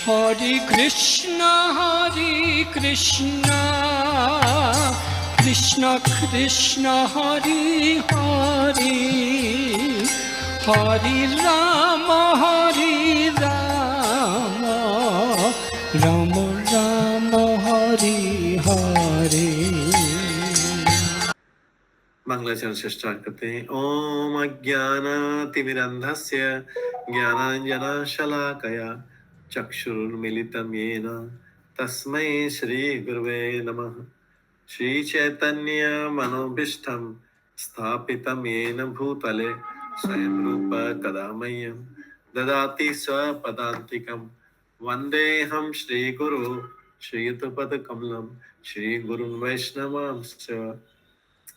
हरे कृष्णा कृष्ण कृष्ण हरे हरे, हरे राम राम राम हरे हरे। मंगलाचरण से स्टार्ट करते हैं। ओम अज्ञानातिमिरन्धस्य ज्ञानाञ्जनशलाकया चक्षुरुन्मीलितं येन तस्मै श्रीगुरवे नमः। श्रीचैतन्यमनोभीष्टं स्थापितं येन भूतले स्वयं रूप कदा मह्यं ददाति स्वपदान्तिकं। वन्देऽहं श्रीगुरु श्रीयुतपदकमलं श्रीगुरुं वैष्णवांश्च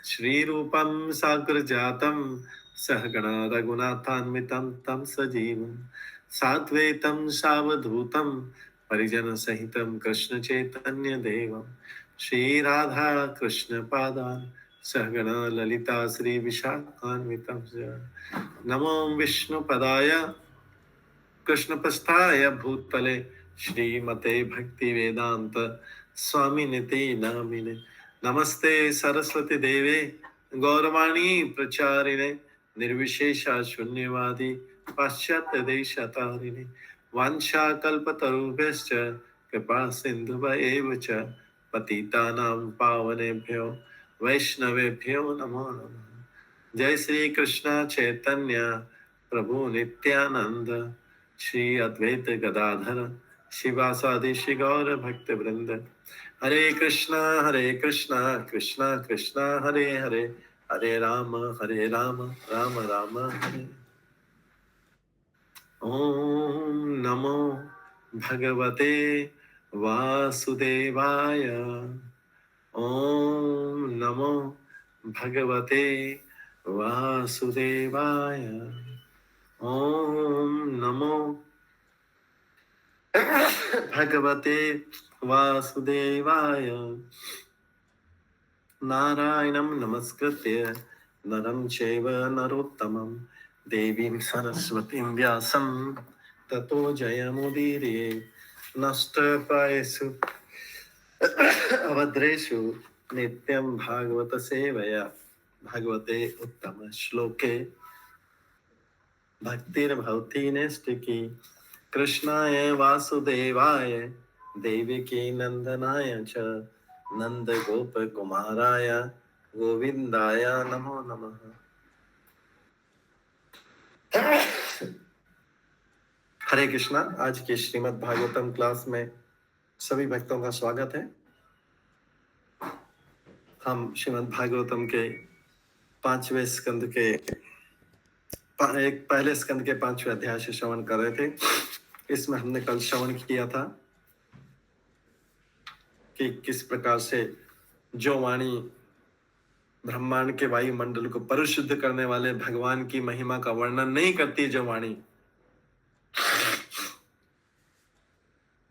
श्रीरूपं साग्रजातं सहगणा रघुनाथान्वितं तं सजीवं साद्वैतं सावधूतं परिजनसहितं कृष्णचैतन्यदेवं श्रीराधा कृष्णपादान् सहगणा ललिता श्रीविशाखान्वितं च। नमो विष्णुपदाय कृष्णपस्थाय भूतले श्रीमते भक्तिवेदांत स्वामिनिति नामिने। नमस्ते सरस्वती देवे गौरवाणी प्रचारिणे निर्विशेषा शून्यवादी पाश्चात्य देशतारिणे। वाञ्छाकल्पतरुभ्यश्च कृपा सिन्धुभ्येव च पतितानां पावनेभ्यो वैष्णवेभ्यो नमो नमः। जय श्री कृष्ण चैतन्य प्रभु नित्यानंद श्री अद्वैत गदाधर शिवासादि श्री गौर भक्त वृंद। हरे कृष्णा कृष्णा कृष्णा हरे हरे, हरे राम राम राम हरे। ओम नमो भगवते वासुदेवाय। ओम नमो भगवते वासुदेवाय। ओम नमो भगवते वासुदेवाय। नारायणं नमस्कृत्य नरं चैव नरोत्तमं देवीं सरस्वतीं व्यासं ततो जयमुदीरये। नष्टप्रायेषु अभद्रेषु नित्यं भागवत सेवया भगवते उत्तम श्लोके भक्तिर्भवति नैष्टिकी। कृष्णाय वासुदेवाय देवकी नंदनाय च नंद गोप कुमाराय गोविंदाय नमो नमः। हरे कृष्णा। आज के श्रीमद् भागवतम क्लास में सभी भक्तों का स्वागत है। हम श्रीमद् भागवतम के 5वें स्कंद के पहले स्कंद के 5वें अध्याय से श्रवण कर रहे थे। इसमें हमने कल श्रवण किया था कि किस प्रकार से जो वाणी ब्रह्मांड के वायुमंडल को परिशुद्ध करने वाले भगवान की महिमा का वर्णन नहीं करती, जो वाणी,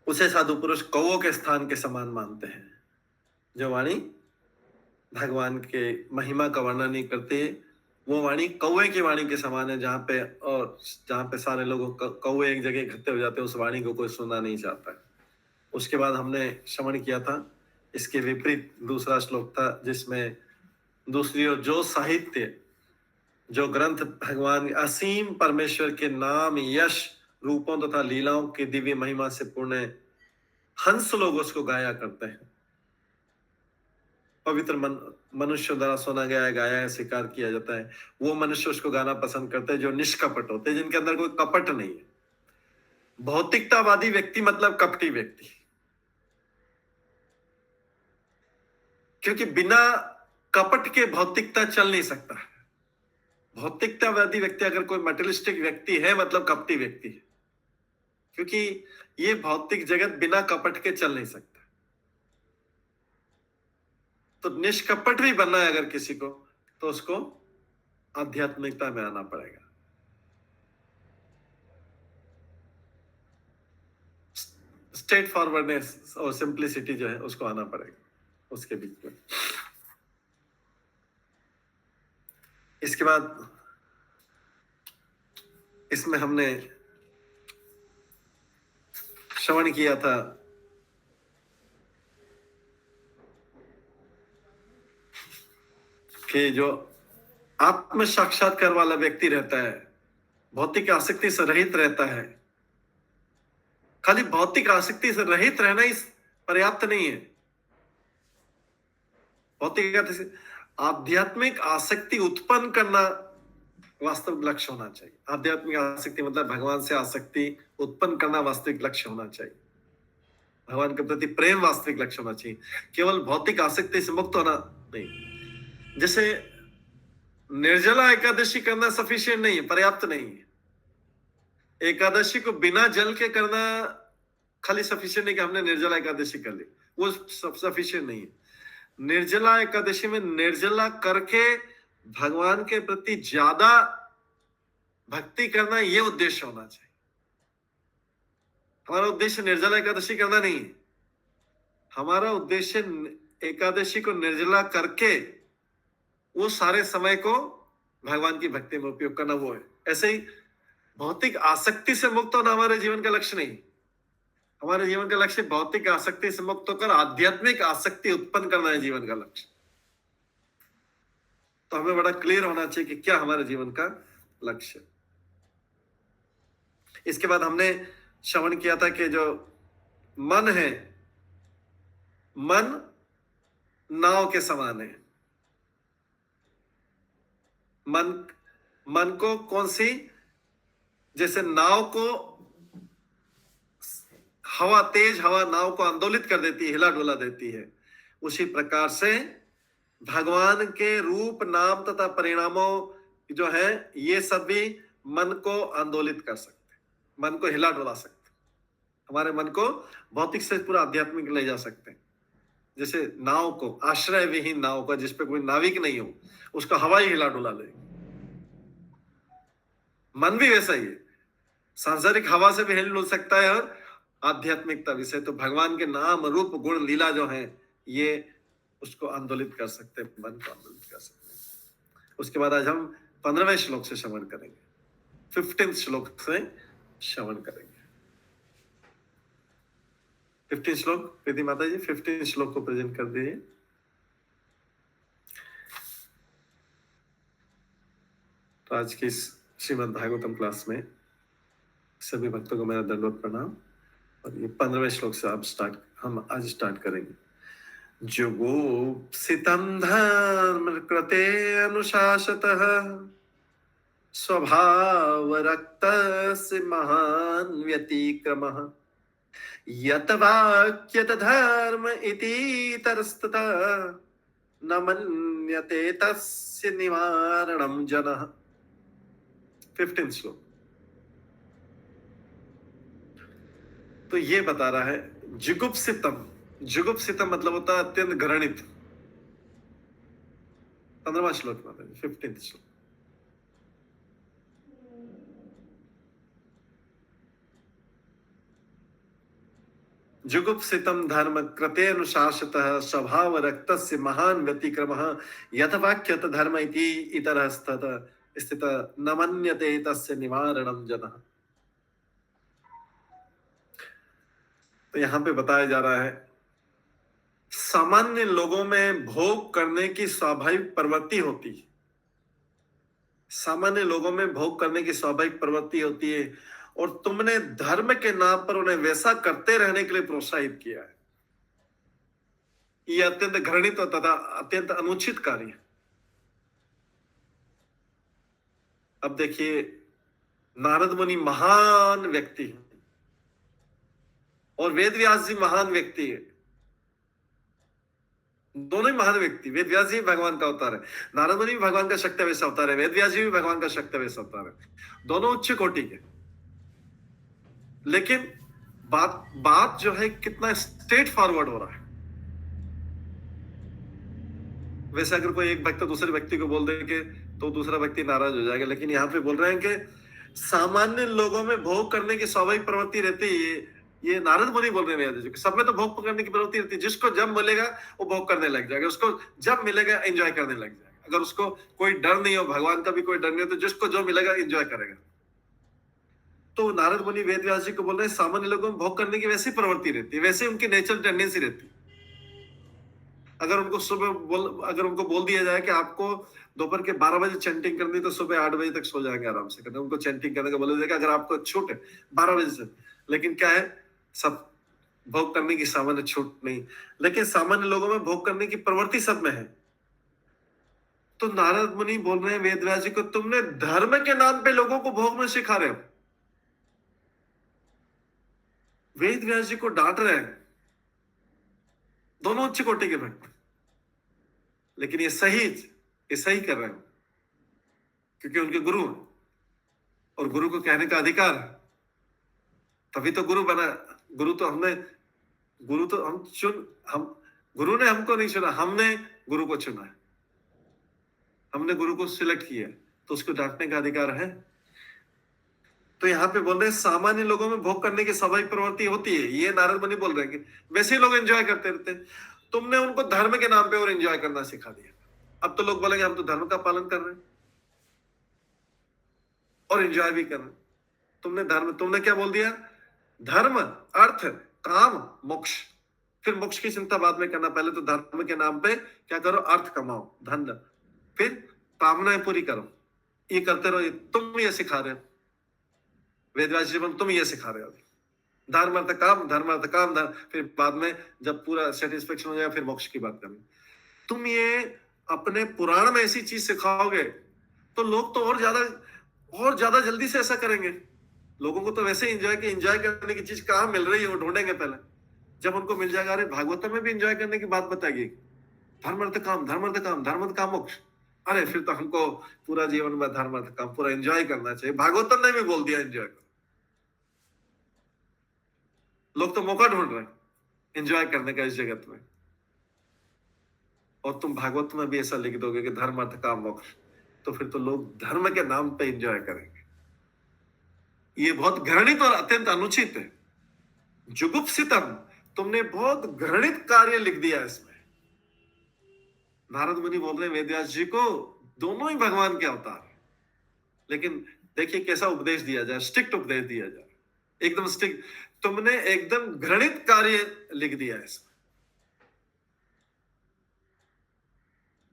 उसे साधु पुरुष कौओं के स्थान के समान मानते हैं। जो वाणी भगवान के महिमा का वर्णन नहीं करती, वो वाणी कौवे की वाणी के समान है, जहाँ पे सारे लोग कौवे एक जगह इकट्ठे हो जाते हैं, उस वाणी को कोई सुनना नहीं चाहता है। उसके बाद हमने श्रवण किया था इसके विपरीत दूसरा श्लोक था, जिसमें दूसरी ओर जो साहित्य, जो ग्रंथ भगवान असीम परमेश्वर के नाम, यश, रूपों तथा लीलाओं की दिव्य महिमा से पूर्ण है, हंस लोग उसको गाया करते हैं। पवित्र मनुष्य द्वारा सुना गया, गाया है, स्वीकार किया जाता है। वो मनुष्य उसको गाना पसंद करते हैं जो निष्कपट होते हैं, जिनके अंदर कोई कपट नहीं है। भौतिकतावादी व्यक्ति मतलब कपटी व्यक्ति, क्योंकि बिना कपट के भौतिकता चल नहीं सकता। भौतिकतावादी व्यक्ति अगर कोई मटेरियलिस्टिक व्यक्ति है मतलब कपटी व्यक्ति है, क्योंकि ये भौतिक जगत बिना कपट के चल नहीं सकता। तो निष्कपट भी बनना है अगर किसी को, तो उसको आध्यात्मिकता में आना पड़ेगा। स्ट्रेट फॉरवर्डनेस और सिंप्लिसिटी जो है उसको आना पड़ेगा उसके बीच में। इसके बाद इसमें हमने श्रवण किया था कि जो आत्म साक्षात्कार वाला व्यक्ति रहता है, भौतिक आसक्ति से रहित रहता है, खाली भौतिक आसक्ति से रहित रहना ही पर्याप्त नहीं है। भौतिक आध्यात्मिक आसक्ति उत्पन्न करना वास्तविक लक्ष्य होना चाहिए। आध्यात्मिक आसक्ति मतलब भगवान से आसक्ति उत्पन्न करना वास्तविक लक्ष्य होना चाहिए। भगवान के प्रति प्रेम वास्तविक लक्ष्य होना चाहिए, केवल भौतिक आसक्ति से मुक्त होना नहीं। जैसे निर्जला एकादशी करना सफिशिएंट नहीं है, पर्याप्त नहीं है। एकादशी को बिना जल के करना खाली सफिशिएंट नहीं कि हमने निर्जला एकादशी कर ली, वो सब सफिशिएंट नहीं है। निर्जला एकादशी में निर्जला करके भगवान के प्रति ज्यादा भक्ति करना, ये उद्देश्य होना चाहिए। हमारा उद्देश्य निर्जला एकादशी करना नहीं है। हमारा उद्देश्य एकादशी को निर्जला करके वो सारे समय को भगवान की भक्ति में उपयोग करना, वो है। ऐसे ही भौतिक आसक्ति से मुक्त होना हमारे जीवन का लक्ष्य नहीं। हमारे जीवन का लक्ष्य भौतिक आसक्ति से मुक्त होकर आध्यात्मिक आसक्ति उत्पन्न करना है जीवन का लक्ष्य। तो हमें बड़ा क्लियर होना चाहिए कि क्या हमारे जीवन का लक्ष्य। इसके बाद हमने श्रवण किया था कि जो मन है, मन नाव के समान है। मन को कौन सी, जैसे नाव को हवा, तेज हवा नाव को आंदोलित कर देती है, हिला डुला देती है, उसी प्रकार से भगवान के रूप, नाम तथा परिणामों जो है, ये सब भी मन को आंदोलित कर सकते हैं, मन को हिला डुला सकते हैं, हमारे मन को भौतिक से पूरा आध्यात्मिक ले जा सकते हैं। जैसे नाव को, आश्रय विहीन नाव को, जिसपे कोई नाविक नहीं हो, उसका हवा ही हिला डुला लेगी। मन भी वैसा ही है, सांसारिक हवा से भी हिल डुल सकता है और आध्यात्मिकता भी से। तो भगवान के नाम, रूप, गुण, लीला जो है, ये उसको आंदोलित कर सकते हैं, मन को आंदोलित कर सकते हैं। उसके बाद आज हम 15वें श्लोक से श्रवण करेंगे, 15th श्लोक से श्रवण करेंगे। 15 श्लोक, प्रीति माता जी 15 श्लोक को प्रेजेंट कर दीजिए। तो आज की श्रीमद् भागवतम क्लास में सभी भक्तों को मेरा दंडवत प्रणाम। और ये 15वें श्लोक से हम आज स्टार्ट करेंगे। जुगुप्सितं धर्म कृते अनुशासतः स्वभावरक्तस्य महान् व्यतिक्रमः यत वाक्यत धर्म इति तरस्ततः न मन्यते तस्य निवारणं जनः। 15 श्लोक। तो ये बता रहा है जुगुप्सितम। जुगुप्सितम मतलब होता है अत्यंत घृणित। 15वां श्लोक में 15th श्लोक। जुगुप्सितम धर्म कृते अनुशासितः स्वभाव रक्तस्य महान् व्यतिक्रमः यथवाक्यत धर्म इति इतरः स्थित न मन्यते तस्य निवारणं जनः। तो यहां पे बताया जा रहा है, सामान्य लोगों में भोग करने की स्वाभाविक प्रवृत्ति होती है। सामान्य लोगों में भोग करने की स्वाभाविक प्रवृत्ति होती है और तुमने धर्म के नाम पर उन्हें वैसा करते रहने के लिए प्रोत्साहित किया है। यह अत्यंत घृणित तथा अत्यंत अनुचित कार्य है। अब देखिए, नारद मुनि महान व्यक्ति है और वेद व्यास जी महान व्यक्ति है। दोनों ही महान व्यक्ति। वेद व्यास जी भगवान का अवतार है, नारद मुनि भी भगवान का शक्तिवेश अवतार है, वेद व्यास जी भी भगवान का शक्तिवेश अवतार है। दोनों उच्च कोटि के। लेकिन बात जो है कितना स्ट्रेट फॉरवर्ड हो रहा है। वैसे अगर कोई एक व्यक्ति दूसरे व्यक्ति को बोल दे कि तो दूसरा व्यक्ति नाराज हो जाएगा, लेकिन यहाँ पे बोल रहे हैं कि सामान्य लोगों में भोग करने की स्वाभाविक प्रवृत्ति रहती है। ये नारद मुनि बोल रहे हैं, सब में तो भोग करने की प्रवृत्ति रहती है। जिसको जब मिलेगा वो भोग करने लग जाएगा, उसको जब मिलेगा एंजॉय करने लग जाएगा। अगर उसको कोई डर नहीं हो, भगवान का भी कोई डर नहीं हो, तो जिसको जो मिलेगा एंजॉय करेगा। तो नारद मुनि वेद व्यास जी को बोल रहे हैं सामान्य लोगों में भोग करने की वैसी प्रवृत्ति रहती है, वैसे उनकी नेचुरल टेंडेंसी रहती है। अगर उनको बोल दिया जाए कि आपको दोपहर के 12 बजे चैंटिंग करनी, तो सुबह 8 बजे तक सो जाएंगे आराम से करने। उनको चैंटिंग करने का बोला जाएगा अगर आपको छूट है 12 बजे से, लेकिन क्या है, सब भोग करने की सामान्य छूट नहीं, लेकिन सामान्य लोगों में भोग करने की प्रवृत्ति सब में है। तो नारद मुनि बोल रहे हैं वेद व्यास जी को, तुमने धर्म के नाम पे लोगों को भोग में सिखा रहे हो। वेद व्यास जी को डांट रहे हैं, दोनों उच्च कोटि के भक्त, लेकिन ये सही कर रहे हैं क्योंकि उनके गुरु हैं और गुरु को कहने का अधिकार है, तभी तो गुरु बना। गुरु तो गुरु ने हमको नहीं चुना, हमने गुरु को चुना है, हमने गुरु को सिलेक्ट किया, तो उसको डांटने का अधिकार है। तो यहाँ पे बोल रहे हैं सामान्य लोगों में भोग करने की स्वाभाविक प्रवृत्ति होती है, ये नारद मुनि बोल रहे हैं कि वैसे ही लोग एंजॉय करते रहते हैं, तुमने उनको धर्म के नाम पे और एंजॉय करना सिखा दिया। अब तो लोग बोलेंगे हम तो धर्म का पालन कर रहे हैं और एंजॉय भी कर रहे हैं। तुमने क्या बोल दिया, धर्म अर्थ काम मोक्ष, फिर मोक्ष की चिंता बाद में करना, पहले तो धर्म के नाम पे क्या करो, अर्थ कमाओ, धन, फिर कामनाएं पूरी करो, ये करते रहो। तुम ये सिखा रहे हो, वेदव्यास जी तुम ये सिखा रहे हो, धर्म अर्थ काम धर्म, फिर बाद में जब पूरा सेटिस्फेक्शन हो जाएगा फिर मोक्ष की बात करनी। तुम ये अपने पुराण में ऐसी चीज सिखाओगे तो लोग तो और ज्यादा जल्दी से ऐसा करेंगे। लोगों को तो वैसे एंजॉय करने की चीज कहाँ मिल रही है वो ढूंढेंगे पहले, जब उनको मिल जाएगा, अरे भागवतम में भी एंजॉय करने की बात बताएगी, धर्म अर्थ काम मोक्ष, अरे फिर तो हमको पूरा जीवन में धर्म अर्थ काम पूरा एंजॉय करना चाहिए, भागवतम ने भी बोल दिया एंजॉय करो। लोग तो मौका ढूंढ रहे हैं एंजॉय करने का इस जगत में, और तुम भागवत में भी ऐसा लिख दोगे कि धर्म अर्थ काम मोक्ष, तो फिर तो लोग धर्म के नाम पे एंजॉय करेंगे। ये बहुत घृणित और अत्यंत अनुचित है, जुगुप्सितम, तुमने बहुत घृणित कार्य लिख दिया इसमें। नारद मुनि बोल रहे हैं वेदव्यास जी को, दोनों ही भगवान के अवतार है, लेकिन देखिए कैसा उपदेश दिया जाए, स्ट्रिक्ट उपदेश दिया जाए, एकदम स्ट्रिक्ट। तुमने एकदम घृणित कार्य लिख दिया है इसमें,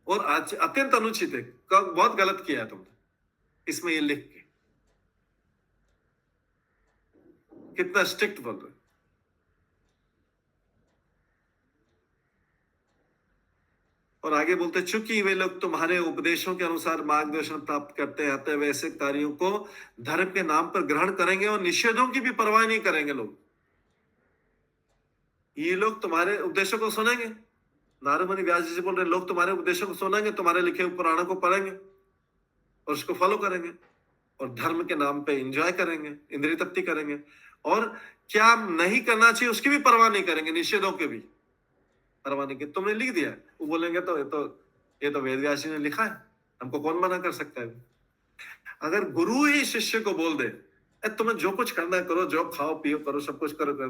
और आज अत्यंत अनुचित है, बहुत गलत किया है तुमने इसमें ये लिख के। कितना स्ट्रिक्ट बोल रहे। और आगे बोलते, चूंकि वे लोग तुम्हारे उपदेशों के अनुसार मार्गदर्शन प्राप्त करते हैं, अतः वैसे कार्यों को धर्म के नाम पर ग्रहण करेंगे और निषेधों की भी परवाह नहीं करेंगे लोग। ये लोग तुम्हारे उपदेशों को सुनेंगे, नारद मुनि व्यास जी से बोल रहे, लोग तुम्हारे उपदेशों को सुनेंगे, तुम्हारे लिखे हुए पुराणों को पढ़ेंगे और उसको फॉलो करेंगे और धर्म के नाम पे एंजॉय करेंगे, इंद्रिय तृप्ति करेंगे, और क्या नहीं करना चाहिए उसकी भी परवाह नहीं करेंगे, निषेधों के भी परवाह नहीं की। तुमने लिख दिया, वो बोलेंगे तो ये तो वेद व्यास जी ने लिखा है, हमको कौन मना कर सकता है। अगर गुरु ही शिष्य को बोल दे तुम्हें जो कुछ करना है करो, जो खाओ पियो करो, सब कुछ करो,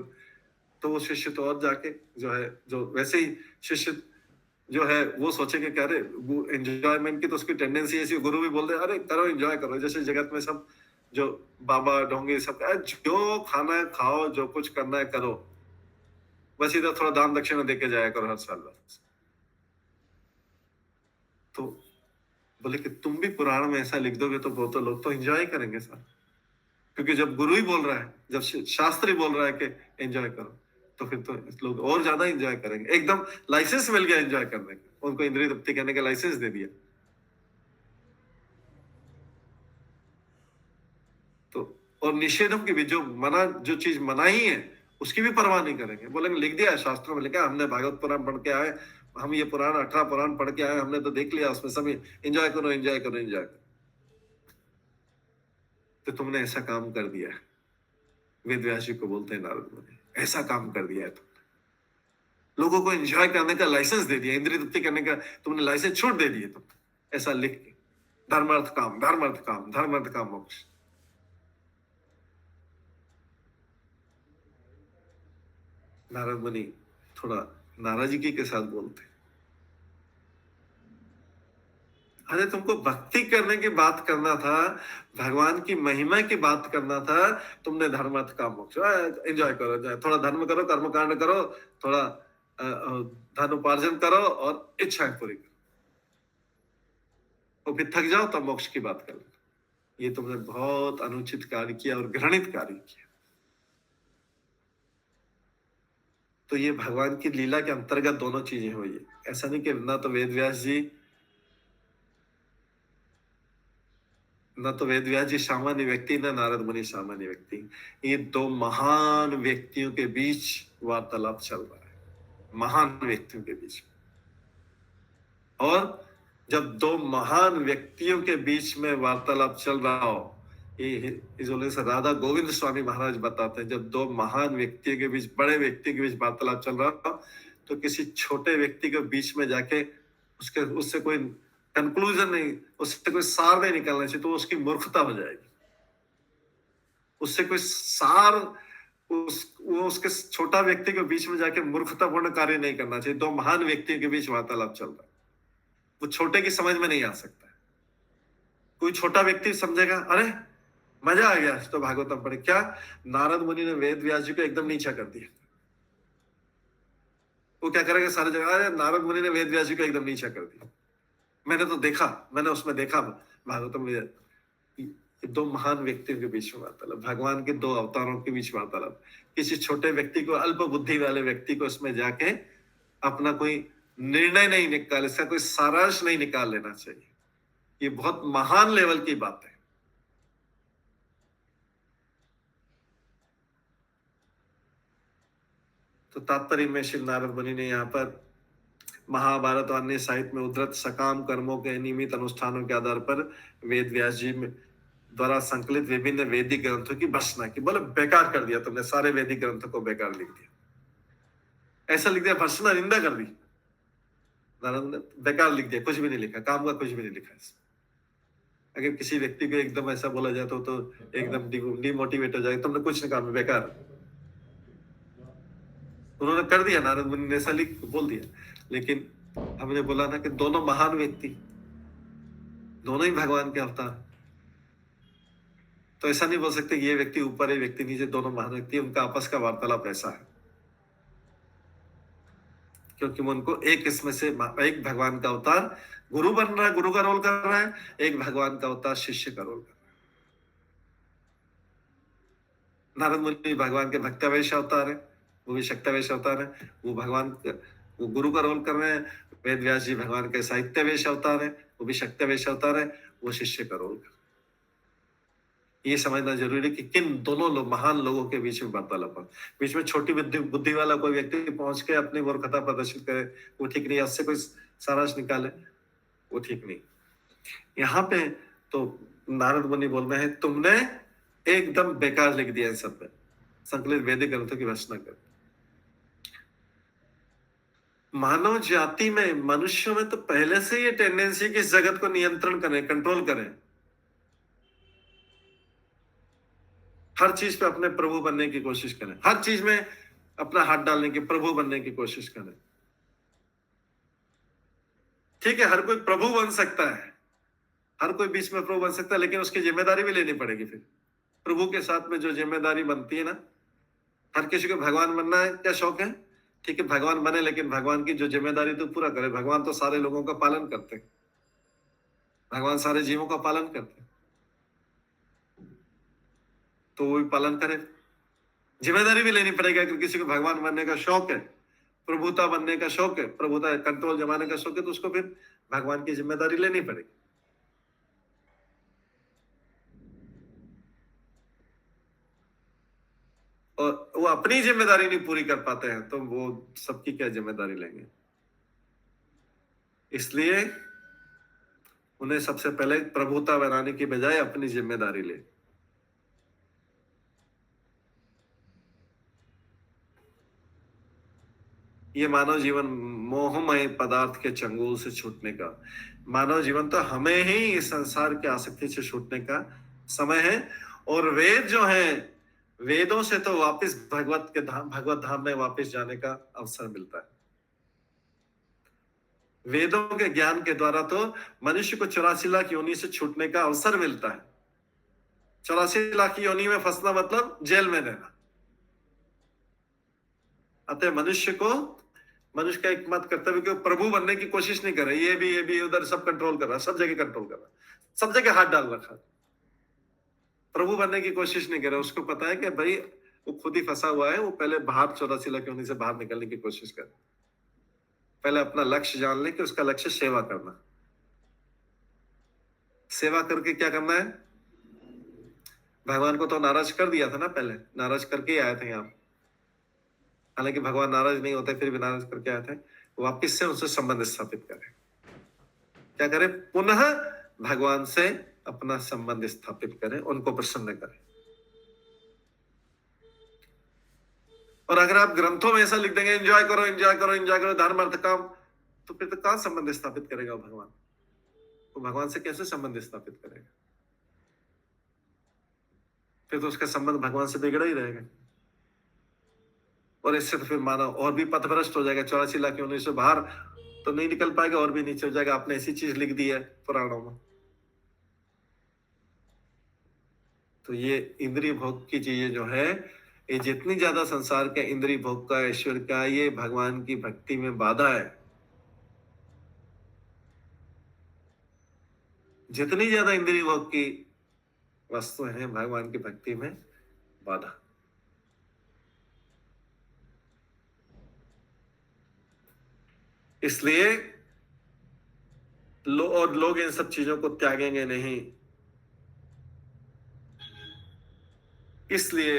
तो वो शिष्य तो और जाके जो वैसे ही शिष्य जो है वो सोचेंगे कि अरे एंजॉयमेंट की तो उसकी टेंडेंसी ऐसी, गुरु भी बोल दे अरे करो एंजॉय करो, जैसे जगत में सब जो बाबा ढोंगे सब जो खाना है खाओ, जो कुछ करना है करो, बस इधर थोड़ा दान दक्षिणा देके जाया करो हर साल बस। तो बोले कि तुम भी पुराण में ऐसा लिख दोगे तो वो तो लोग तो एंजॉय करेंगे सर, क्योंकि जब गुरु ही बोल रहा है, जब शास्त्र ही बोल रहा है कि एंजॉय करो, तो फिर तो लोग और ज्यादा एंजॉय करेंगे। एकदम लाइसेंस मिल गया एंजॉय करने का, उनको इंद्रिय तृप्ति करने का लाइसेंस दे दिया। तो और निषेधों की भी जो चीज मनाही है उसकी भी परवाह नहीं करेंगे, बोलेंगे लिख दिया है शास्त्रों में लिखा, हमने भागवत पुराण पढ़ के आए, हम ये पुराण 18 पुराण पढ़ के आए, हमने तो देख लिया उसमें सब एंजॉय करो एंजॉय करो एंजॉय करो। तो तुमने ऐसा काम कर दिया है, वेद व्यास जी को बोलते हैं नारद मुनि, ऐसा काम कर दिया है तुमने, लोगों को एंजॉय करने का लाइसेंस दे दिया, इंद्रिय तृप्ति करने का तुमने लाइसेंस छूट दे दिए, तुम ऐसा लिख के, धर्मार्थ काम मोक्ष। नारद मुनि थोड़ा नाराजगी के साथ बोलते, अरे तुमको भक्ति करने की बात करना था, भगवान की महिमा की बात करना था, तुमने धर्म अर्थ काम मोक्ष एंजॉय करो, थोड़ा धर्म करो, कर्म कांड करो, थोड़ा धन उपार्जन करो और इच्छाएं पूरी करो, और फिर थक जाओ तब मोक्ष की बात कर लो। ये तुमने बहुत अनुचित कार्य किया और घृणित कार्य किया। तो ये भगवान की लीला के अंतर्गत दोनों चीजें हुई है। ऐसा नहीं कि ना तो वेद व्यास जी सामान्य व्यक्ति, ना नारद मुनि सामान्य व्यक्ति। ये दो महान व्यक्तियों के बीच वार्तालाप चल रहा है, महान व्यक्तियों के बीच। और जब दो महान व्यक्तियों के बीच में वार्तालाप चल रहा हो, ये राधा गोविंद स्वामी महाराज बताते हैं, जब दो महान व्यक्तियों के बीच, बड़े व्यक्ति के बीच वार्तालाप चल रहा हो, तो किसी छोटे व्यक्ति के बीच में जाके उससे कोई कंक्लूजन नहीं, उससे कोई सार नहीं निकालना चाहिए, तो उसकी मूर्खता हो जाएगी। उससे कोई सार, वो उसके छोटा व्यक्ति के बीच में जाके मूर्खतापूर्ण कार्य नहीं करना चाहिए। दो महान व्यक्तियों के बीच वार्तालाप चल रहा है, वो छोटे की समझ में नहीं आ सकता। कोई छोटा व्यक्ति समझेगा अरे मजा आ गया तो भागवतम पढ़े, क्या नारद मुनि ने वेद व्यास जी को एकदम नीचा कर दिया। वो क्या करेगा सारे जगह, अरे नारद मुनि ने वेद व्यास जी को एकदम नीचा कर दिया, मैंने तो देखा, मैंने उसमें देखा भागवतम में। दो महान व्यक्तियों के बीच में वार्तालाप, भगवान के दो अवतारों के बीच वार्तालाप। किसी छोटे व्यक्ति को, अल्प बुद्धि वाले व्यक्ति को उसमें जाके अपना कोई निर्णय नहीं निकाल, इसका कोई सारांश नहीं निकाल लेना चाहिए। ये बहुत महान लेवल की बात है। तो तात्पर्य में श्री नारद मुनि ने यहाँ पर महाभारत और अन्य साहित्य में उद्धृत सकाम कर्मों के नियमित अनुष्ठानों के आधार पर वेद व्यास जी द्वारा संकलित विभिन्न वैदिक ग्रंथों की भर्त्सना की। बोले बेकार कर दिया तुमने, सारे वैदिक ग्रंथों को बेकार लिख दिया, ऐसा लिख दिया, भर्त्सना, निंदा कर दी। नारद ने बेकार लिख दिया, कुछ भी नहीं लिखा, काम का कुछ भी नहीं लिखा। अगर किसी व्यक्ति को एकदम ऐसा बोला जाए तो एकदम डिमोटिवेट हो जाएगा, तुमने कुछ नहीं कहा, बेकार। उन्होंने कर दिया, नारद मुनि ने ऐसा लिख बोल दिया। लेकिन हमने बोला ना कि दोनों महान व्यक्ति, दोनों ही भगवान के अवतार, तो ऐसा नहीं बोल सकते कि ये व्यक्ति ऊपर है, व्यक्ति नीचे, दोनों महान व्यक्ति, उनका आपस का वार्तालाप ऐसा है। क्योंकि वो उनको एक इसमें से एक भगवान का अवतार गुरु बन रहा है, गुरु का रोल कर रहा है, एक भगवान का अवतार शिष्य का रोल कर रहा है। नारद मुनि भगवान के भक्तावेश अवतार है, वो भी शक्तावेश अवतार है, वो गुरु का रोल कर रहे हैं। वेद व्यास जी भगवान के साहित्यावेश अवतार है, वो भी शक्तावेश अवतार है, वो शिष्य का रोल कर। ये समझना जरूरी है कि किन दोनों महान लोगों के बीच में वार्तालाप। बीच में छोटी बुद्धि वाला कोई व्यक्ति पहुंच के अपनी मूर्खता प्रदर्शित करे, वो ठीक नहीं, उससे कोई सारांश निकाले, वो ठीक नहीं। यहाँ पे तो नारद मुनि बोल रहे हैं, तुमने एकदम बेकार लिख दिया इन सब में, संकलित वैदिक ग्रंथों की भर्त्सना कर। मानव जाति में, मनुष्यों में तो पहले से ये टेंडेंसी कि इस जगत को नियंत्रण करें, कंट्रोल करें, हर चीज पे अपने प्रभु बनने की कोशिश करें, हर चीज में अपना हाथ डालने की, प्रभु बनने की कोशिश करें। ठीक है, हर कोई प्रभु बन सकता है, हर कोई बीच में प्रभु बन सकता है, लेकिन उसकी जिम्मेदारी भी लेनी पड़ेगी। फिर प्रभु के साथ में जो जिम्मेदारी बनती है ना, हर किसी को भगवान बनना है, क्या शौक है, ठीक है भगवान बने, लेकिन भगवान की जो जिम्मेदारी तो पूरा करे। भगवान तो सारे लोगों का पालन करते हैं, भगवान सारे जीवों का पालन करते हैं, तो वो भी पालन करे। जिम्मेदारी भी लेनी पड़ेगी। अगर किसी को भगवान बनने का शौक है, प्रभुता बनने का शौक है, प्रभुता कंट्रोल जमाने का शौक है, तो उसको फिर भगवान की जिम्मेदारी लेनी पड़ेगी। और वो अपनी जिम्मेदारी नहीं पूरी कर पाते हैं, तो वो सबकी क्या जिम्मेदारी लेंगे। इसलिए उन्हें सबसे पहले प्रभुता बनाने की बजाय अपनी जिम्मेदारी ले। ये मानव जीवन मोहमय पदार्थ के चंगुल से छूटने का, मानव जीवन तो हमें ही इस संसार की आसक्ति से छूटने का समय है। और वेद जो है, वेदों से तो वापस भगवत धाम में वापस जाने का अवसर मिलता है। वेदों के ज्ञान के द्वारा तो मनुष्य को 84 लाख योनि से छूटने का अवसर मिलता है। 84 लाख योनि में फंसना मतलब जेल में रहना। अतः मनुष्य का एक मत कर्तव्य कि प्रभु बनने की कोशिश नहीं कर रहा। ये भी उधर सब कंट्रोल कर रहा, सब जगह कंट्रोल कर रहा, सब जगह हाथ डाल रखा। प्रभु बनने की कोशिश नहीं कर रहा। उसको पता है कि भाई वो खुद ही फंसा हुआ है। वो पहले बाहर 84 लाख योनि से बाहर निकलने की कोशिश कर। पहले अपना लक्ष्य जान ले कि उसका लक्ष्य सेवा करना। सेवा करके क्या करना है? भगवान को तो नाराज कर दिया था ना, पहले नाराज करके ही आए थे यहाँ। हालांकि भगवान नाराज नहीं होते, फिर भी नाराज करके आए थे। वापिस से उनसे संबंध स्थापित करें। क्या करें? पुनः भगवान से अपना संबंध स्थापित करें, उनको प्रसन्न करें। और अगर आप ग्रंथों में ऐसा लिख देंगे एंजॉय करो एंजॉय करो एंजॉय करो, धर्म अर्थ काम, तो फिर तो कहां संबंध स्थापित करेगा भगवान? तो भगवान से कैसे संबंध स्थापित करेगा? फिर तो उसका संबंध भगवान से बिगड़ा ही रहेगा। और इससे तो फिर मानव और भी पथभ्रष्ट हो जाएगा। 84 लाख योनि से बाहर तो नहीं निकल पाएगा, और भी नीचे हो जाएगा। आपने ऐसी चीज लिख दी है पुराणों में। तो ये इंद्रिय भोग की चीजें जो है, ये जितनी ज्यादा संसार के इंद्रिय भोग का, ईश्वर का, ये भगवान की भक्ति में बाधा है। जितनी ज्यादा इंद्रिय भोग की वस्तु है, भगवान की भक्ति में बाधा। इसलिए लोग इन सब चीजों को त्यागेंगे नहीं। इसलिए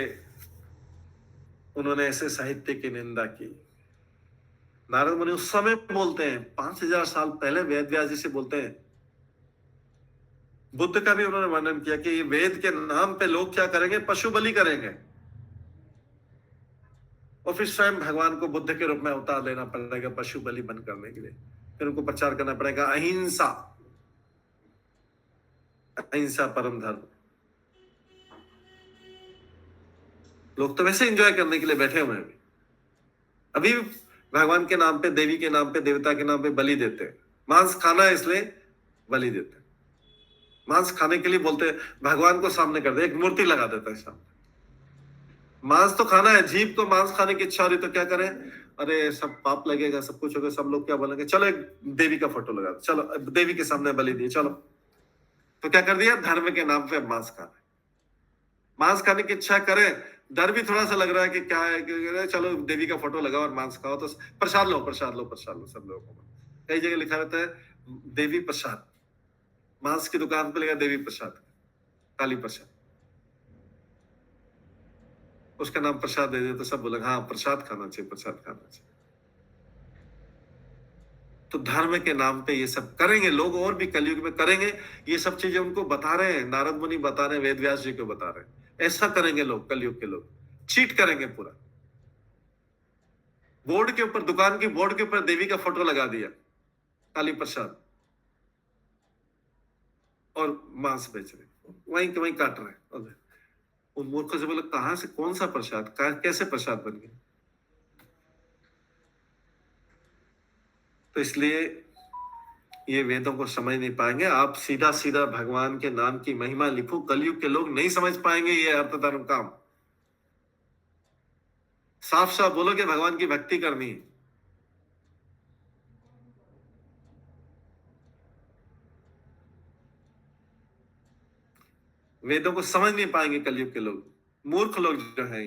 उन्होंने ऐसे साहित्य की निंदा की। नारद मुनि उस समय बोलते हैं, 5000 साल पहले वेद व्यास जी से बोलते हैं। बुद्ध का भी उन्होंने वर्णन किया कि वेद के नाम पे लोग क्या करेंगे? पशु बलि करेंगे। और फिर स्वयं भगवान को बुद्ध के रूप में अवतार लेना पड़ेगा पशु बलि बंद करने के लिए। फिर उनको प्रचार करना पड़ेगा अहिंसा, अहिंसा परम धर्म। लोग तो वैसे एंजॉय करने के लिए बैठे हुए हैं। अभी भगवान के नाम पे, देवी के नाम पे, देवता के नाम पे बलि देते हैं। मांस खाना है इसलिए बलि देते हैं। मांस खाने के लिए बोलते हैं, भगवान को सामने कर दे, एक मूर्ति लगा देता है सामने। मांस तो खाना है, जीव को मांस खाने की इच्छा हो रही तो क्या करें? अरे सब पाप लगेगा, सब कुछ होगा, सब लोग क्या बोलेंगे? चलो एक देवी का फोटो लगा दो, चलो देवी के सामने बलि दिए, चलो। तो क्या कर दिया? धर्म के नाम पे मांस खाना। मांस खाने की इच्छा करें, डर भी थोड़ा सा लग रहा है कि क्या है, चलो देवी का फोटो लगाओ और मांस खाओ, तो प्रसाद लो प्रसाद लो प्रसाद लो। सब लोगों को कई जगह लिखा रहता है देवी प्रसाद। मांस की दुकान पे लिखा देवी प्रसाद, काली प्रसाद, उसका नाम प्रसाद दे दे तो सब बोलेंगे हाँ प्रसाद खाना चाहिए, प्रसाद खाना चाहिए। तो धर्म के नाम पे ये सब करेंगे लोग, और भी कलयुग में करेंगे। ये सब चीजें उनको बता रहे हैं, नारद मुनि बता रहे हैं, वेद व्यास जी को बता रहे हैं। ऐसा करेंगे लोग, कलयुग के लोग चीट करेंगे पूरा। बोर्ड के ऊपर, दुकान की बोर्ड के ऊपर देवी का फोटो लगा दिया, काली प्रसाद, और मांस बेच रहे, वहीं के वहीं काट रहे हैं। उन मूर्खों से बोले कहां से, कौन सा प्रसाद, कैसे प्रसाद बन गया? तो इसलिए ये वेदों को समझ नहीं पाएंगे। आप सीधा सीधा भगवान के नाम की महिमा लिखो, कलयुग के लोग नहीं समझ पाएंगे ये अर्थ धर्म काम। साफ साफ बोलो कि भगवान की भक्ति करनी है। वेदों को समझ नहीं पाएंगे कलयुग के लोग, मूर्ख लोग जो है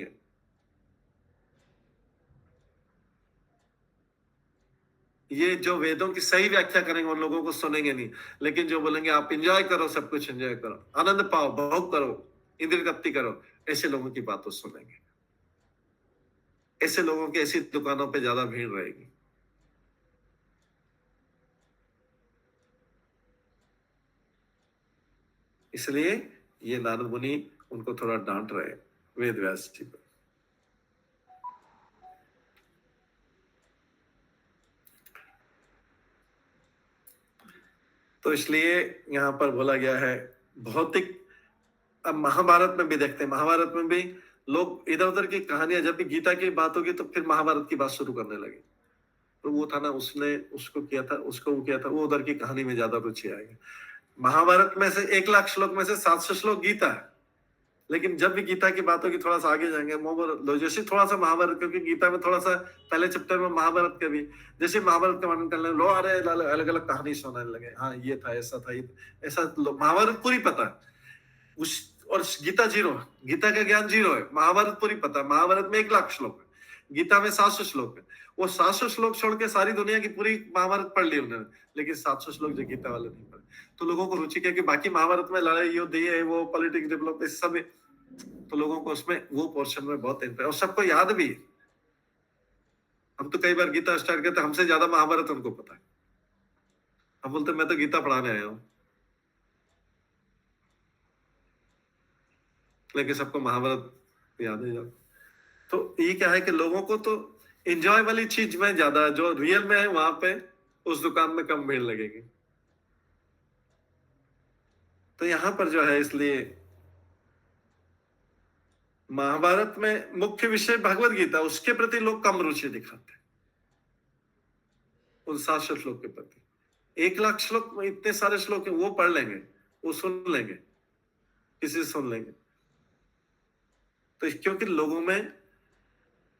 ये जो वेदों की सही व्याख्या करेंगे उन लोगों को सुनेंगे नहीं। लेकिन जो बोलेंगे आप एंजॉय करो, सब कुछ एंजॉय करो, आनंद पाओ, भोग करो, इंद्रिय तृप्ति करो, ऐसे लोगों की बात तो सुनेंगे। ऐसे लोगों की ऐसी दुकानों पे ज्यादा भीड़ रहेगी। इसलिए ये नारद मुनि उनको थोड़ा डांट रहे वेद व्यास जी को। तो इसलिए यहां पर बोला गया है भौतिक। अब महाभारत में भी देखते हैं, महाभारत में भी लोग इधर उधर की कहानियां, जब भी गीता की बात होगी तो फिर महाभारत की बात शुरू करने लगे। तो वो था ना, उसने उसको किया था, उसको वो किया था, वो उधर की कहानी में ज्यादा रुचि आएगी। महाभारत में से 1 लाख श्लोक में से 700 श्लोक गीता है। लेकिन जब भी गीता की बात होगी, थोड़ा सा आगे जाएंगे, जैसे थोड़ा सा महाभारत, क्योंकि गीता में थोड़ा सा पहले चैप्टर में महाभारत के भी, जैसे महाभारत का वर्णन करने लो, अरे अलग अलग कहानी सुनाने लगे, हाँ ये था, ऐसा था, ऐसा महाभारत पूरी पता है उस, और गीता जीरो, गीता का ज्ञान जीरो है। महाभारत पूरी पता है, महाभारत में 1 लाख श्लोक है, गीता में 700 श्लोक है। वो 700 श्लोक छोड़ के सारी दुनिया की पूरी महाभारत पढ़ ली उन्होंने, लेकिन 700 श्लोक जो गीता वाले नहीं पढ़े। तो लोगों को रुचि क्या कि बाकी महाभारत में लड़ाई युद्ध ये वो पॉलिटिक्स डेवलप सब है, तो लोगों को उसमें वो पोर्शन में बहुत इंटरेस्ट, और सबको याद भी है। हम तो कई बार गीता स्टार्ट करते, हमसे ज्यादा महाभारत उनको पता है। हम बोलते मैं तो गीता पढ़ाने आया हूँ, लेकिन सबको महाभारत याद है जाता। तो ये क्या है कि लोगों को तो एंजॉय वाली चीज में ज्यादा, जो रियल में है वहां पे उस दुकान में कम भीड़ लगेगी। तो यहां पर जो है, इसलिए महाभारत में मुख्य विषय भगवत गीता, उसके प्रति लोग कम रुचि दिखाते हैं, उन 700 श्लोक के प्रति। 1 लाख श्लोक में इतने सारे श्लोक है, वो पढ़ लेंगे, वो सुन लेंगे, किसी से सुन लेंगे। तो क्योंकि लोगों में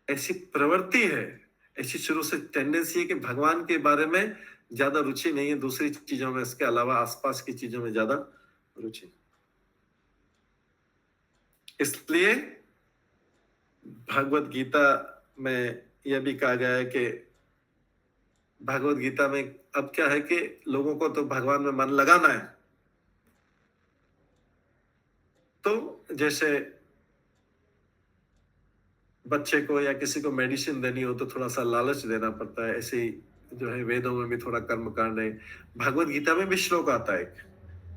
ऐसी प्रवृत्ति है, ऐसी शुरू से टेंडेंसी है कि भगवान के बारे में ज्यादा रुचि नहीं है, दूसरी चीजों में, इसके अलावा आसपास की चीजों में ज्यादा रुचि। इसलिए भगवत गीता में यह भी कहा गया है कि भगवत गीता में अब क्या है कि लोगों को तो भगवान में मन लगाना है। तो जैसे बच्चे को या किसी को मेडिसिन देनी हो तो थोड़ा सा लालच देना पड़ता है, ऐसे ही जो है वेदों में भी थोड़ा कर्म कांड है। भगवत गीता में भी श्लोक आता है,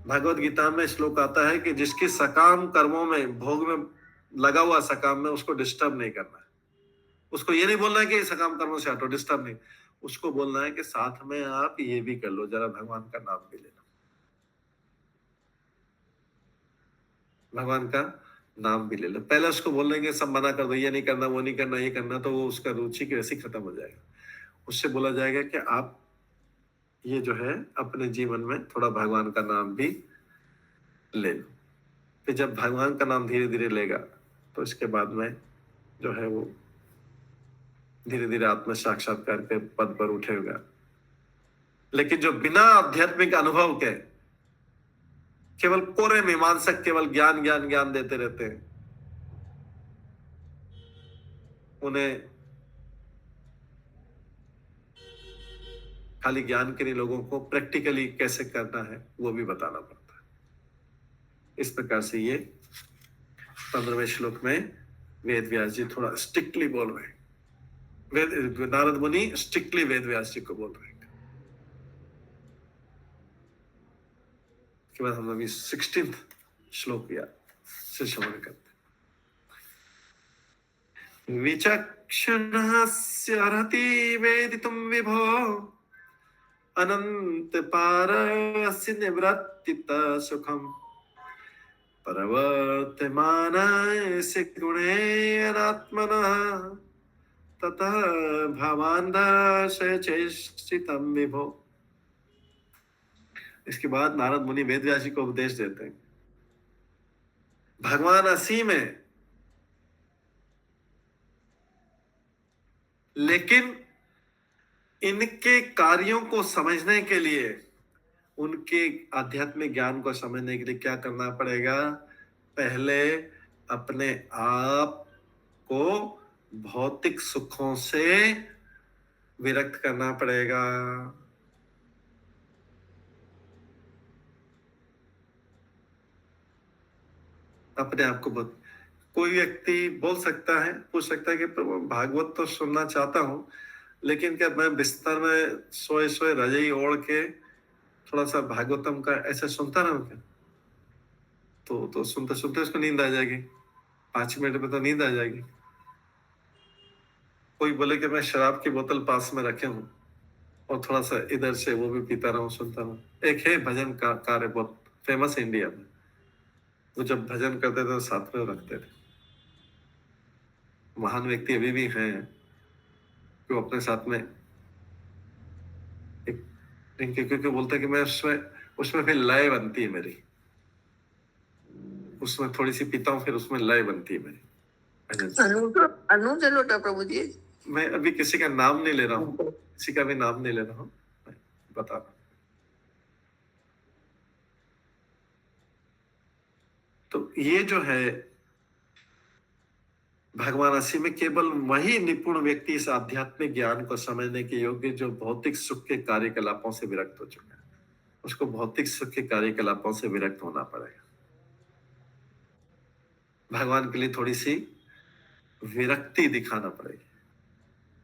भगवत गीता में श्लोक आता है कि जिसके सकाम कर्मों में, भोग में लगा हुआ सकाम में, उसको डिस्टर्ब नहीं करना है। उसको ये नहीं बोलना है कि सकाम कर्मों से हटो, डिस्टर्ब नहीं, उसको बोलना है कि साथ में आप ये भी कर लो, जरा भगवान का नाम भी लेना, भगवान का नाम भी ले लो। पहले उसको बोलेंगे सब मना कर दो, ये नहीं करना, वो नहीं करना, ये करना, तो वो उसका रुचि की वैसे खत्म हो जाएगा। उससे बोला जाएगा कि आप ये जो है अपने जीवन में थोड़ा भगवान का नाम भी ले लो। फिर जब भगवान का नाम धीरे धीरे लेगा तो इसके बाद में जो है वो धीरे धीरे आत्म साक्षात्कार के पद पर उठेगा। लेकिन जो बिना आध्यात्मिक अनुभव के केवल कोरे मीमांसक केवल ज्ञान ज्ञान ज्ञान देते रहते हैं, उन्हें खाली ज्ञान के लिए लोगों को प्रैक्टिकली कैसे करना है वो भी बताना पड़ता है। इस प्रकार से ये 15वें श्लोक में वेद व्यास जी थोड़ा स्ट्रिक्टली बोल रहे हैं, नारद मुनि स्ट्रिक्टली वेद व्यास जी को बोल रहे हैं। के बाद हम अभी 16th श्लोक या से श्रवण करते हैं। विचक्षणस्य अर्हति वेदितुं विभो अनंत पारस्य निवृत्तितः सुखम् परवर्तमानस्य गुणेनात्मनः ततः भवान् दर्शय चेष्टितं विभो। इसके बाद नारद मुनि वेद व्यास जी को उपदेश देते हैं। भगवान असीम है, लेकिन इनके कार्यों को समझने के लिए, उनके आध्यात्मिक ज्ञान को समझने के लिए क्या करना पड़ेगा? पहले अपने आप को भौतिक सुखों से विरक्त करना पड़ेगा। अपने आप को कोई व्यक्ति बोल सकता है, पूछ सकता है कि प्रभु भागवत तो सुनना चाहता हूं, लेकिन क्या मैं बिस्तर में सोए सोए रजाई ओढ़ के थोड़ा सा भागवतम का ऐसे सुनता रहूं क्या? तो सुनते सुनते उसको नींद आ जाएगी, 5 मिनट में तो नींद आ जाएगी। कोई बोले कि मैं शराब की बोतल पास में रखे हूं और थोड़ा सा इधर से वो भी पीता रहूं, सुनता रहूं। एक है भजन का कार्य बहुत फेमस इंडिया में, वो जब भजन करते थे तो साथ में रखते थे। महान व्यक्ति अभी भी हैं जो अपने साथ में एक क्योंकि बोलता है कि मैं उसमें उसमें फिर लय बनती है मेरी, उसमें थोड़ी सी पीता हूँ फिर उसमें लय बनती है मेरी। अनुज लोटा प्रभु जी। मैं अभी किसी का नाम नहीं ले रहा हूँ, किसी का भी नाम नहीं ले रहा हूँ, मैं बता रहा हूँ। तो ये जो है भगवान अस्सी में केवल वही निपुण व्यक्ति इस आध्यात्मिक ज्ञान को समझने के योग्य जो भौतिक सुख के कार्यकलापों से विरक्त हो चुका है। उसको भौतिक सुख के कार्यकलापों से विरक्त होना पड़ेगा। भगवान के लिए थोड़ी सी विरक्ति दिखाना पड़ेगी।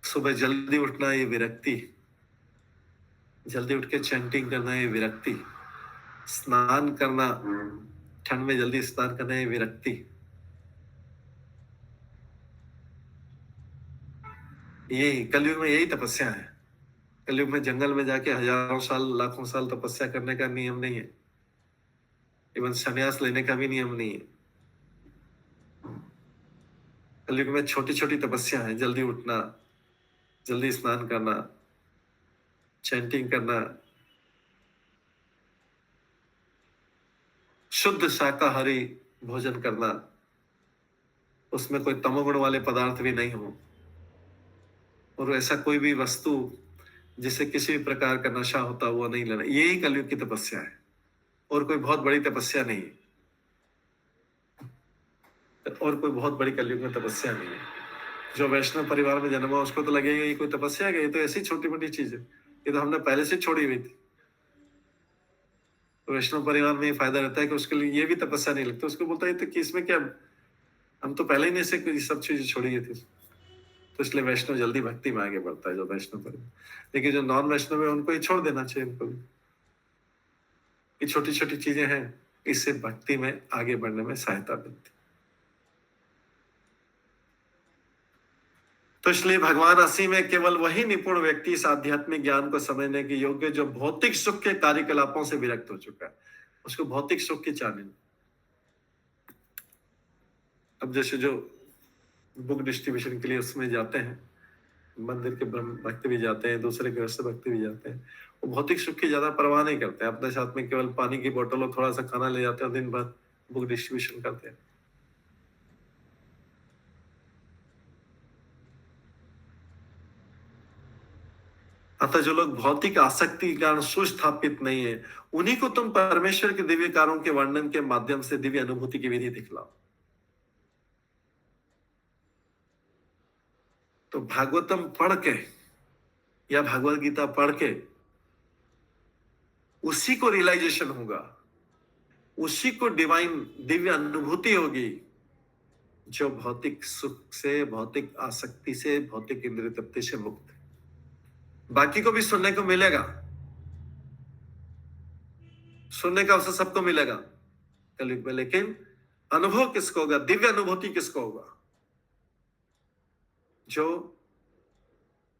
सुबह जल्दी उठना ये विरक्ति, जल्दी उठ के चैंटिंग करना ये विरक्ति, स्नान करना, ठंड में जल्दी स्नान करना ये विरक्ति। यही कलयुग में यही तपस्या है। कलयुग में जंगल में जाके हजारों साल लाखों साल तपस्या करने का नियम नहीं है, इवन संन्यास लेने का भी नियम नहीं है। कलयुग में छोटी छोटी तपस्या है, जल्दी उठना, जल्दी स्नान करना, चैंटिंग करना, शुद्ध शाकाहारी भोजन करना, उसमें कोई तमोगुण वाले पदार्थ भी नहीं हो, और ऐसा कोई भी वस्तु जिसे किसी भी प्रकार का नशा होता हुआ नहीं लेना। यही कलयुग की तपस्या है, और कोई बहुत बड़ी तपस्या नहीं है, और कोई बहुत बड़ी कलयुग में तपस्या नहीं है। जो वैष्णव परिवार में जन्मा उसको तो लगेगा ये कोई तपस्या है, ये तो ऐसी छोटी मोटी चीज है, ये तो हमने पहले से छोड़ी हुई थी। तो वैष्णव परिवार में ये फायदा रहता है कि उसके लिए ये भी तपस्या नहीं लगती, उसको बोलता है तो कि इसमें क्या, हम तो पहले ही नहीं से सब चीजें छोड़ी हुई थी। तो इसलिए वैष्णव जल्दी भक्ति में आगे बढ़ता है, जो वैष्णव परिवार। लेकिन जो नॉन वैष्णव है उनको ये छोड़ देना चाहिए, उनको भी ये छोटी छोटी चीजें हैं, इससे भक्ति में आगे बढ़ने में सहायता मिलती। तो इसलिए भगवान अस्सी में केवल वही निपुण व्यक्ति इस आध्यात्मिक ज्ञान को समझने के योग्य जो भौतिक सुख के कार्यकलापों से विरक्त हो चुका है। उसको भौतिक सुख की चाहनी नहीं। अब जैसे जो बुक डिस्ट्रीब्यूशन के लिए उसमें जाते हैं, मंदिर के ब्रह्म भक्त भी जाते हैं, दूसरे गृहस्थ भक्त भी जाते हैं, वो भौतिक सुख की ज्यादा परवाह नहीं करते हैं। अपने साथ में केवल पानी की बोतल और थोड़ा सा खाना ले जाते हैं, दिन भर बुक डिस्ट्रीब्यूशन करते हैं। अतः जो लोग भौतिक आसक्ति के कारण सुस्थापित नहीं है, उन्हीं को तुम परमेश्वर के दिव्य कार्यों के वर्णन के माध्यम से दिव्य अनुभूति की विधि दिखलाओ। तो भागवतम पढ़ के या भगवत गीता पढ़ के उसी को रियलाइजेशन होगा, उसी को डिवाइन दिव्य अनुभूति होगी, जो भौतिक सुख से, भौतिक आसक्ति से, भौतिक इंद्रिय तृप्ति से मुक्त है। बाकी को भी सुनने को मिलेगा, सुनने का अवसर सबको मिलेगा कलयुग में, लेकिन अनुभव किसको होगा, दिव्य अनुभूति किसको होगा, जो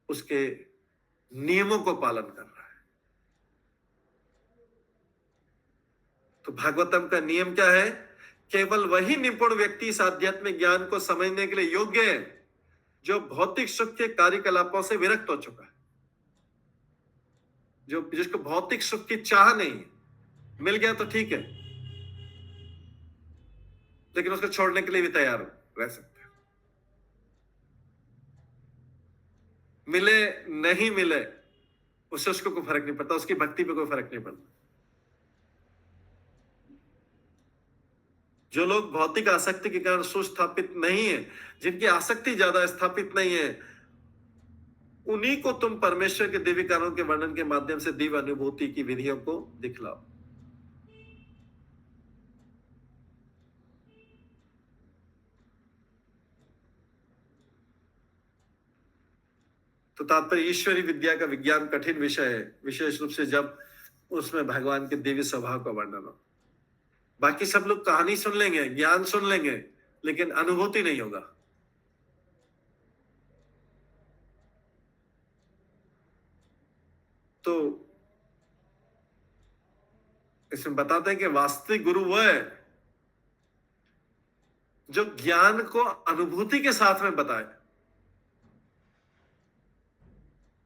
उसके नियमों को पालन कर रहा है। तो भागवतम का नियम क्या है? केवल वही निपुण व्यक्ति इस आध्यात्मिक ज्ञान को समझने के लिए योग्य है जो भौतिक सुख के कार्यकलापों से विरक्त हो चुका है, जो जिसको भौतिक सुख की चाह नहीं है। मिल गया तो ठीक है, लेकिन उसको छोड़ने के लिए भी तैयार रह सकते हैं। मिले नहीं मिले उससे उसको कोई फर्क नहीं पड़ता, उसकी भक्ति पे कोई फर्क नहीं पड़ता। जो लोग भौतिक आसक्ति के कारण सुस्थापित नहीं है, जिनकी आसक्ति ज्यादा स्थापित नहीं है, उन्हीं को तुम परमेश्वर के दिव्य कार्यों के वर्णन के माध्यम से दिव्य अनुभूति की विधियों को दिखलाओ। तो तात्पर्य ईश्वरी विद्या का विज्ञान कठिन विषय है, विशेष रूप से जब उसमें भगवान के दिव्य स्वभाव का वर्णन हो। बाकी सब लोग कहानी सुन लेंगे, ज्ञान सुन लेंगे, लेकिन अनुभूति नहीं होगा। तो इसमें बताते हैं कि वास्तविक गुरु वह है जो ज्ञान को अनुभूति के साथ में बताए,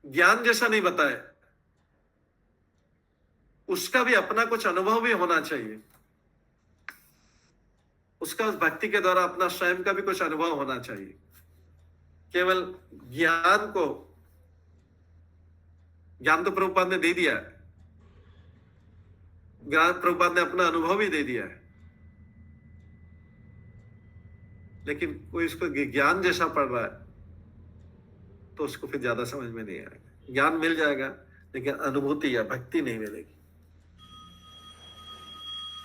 ज्ञान जैसा नहीं बताए। उसका भी अपना कुछ अनुभव भी होना चाहिए, उसका उस भक्ति के द्वारा अपना स्वयं का भी कुछ अनुभव होना चाहिए। केवल ज्ञान तो प्रभुपाद ने दे दिया है, ज्ञान प्रभुपाद ने अपना अनुभव ही दे दिया है, लेकिन कोई इसको ज्ञान जैसा पढ़ रहा है तो उसको फिर ज्यादा समझ में नहीं आएगा। ज्ञान मिल जाएगा लेकिन अनुभूति या भक्ति नहीं मिलेगी।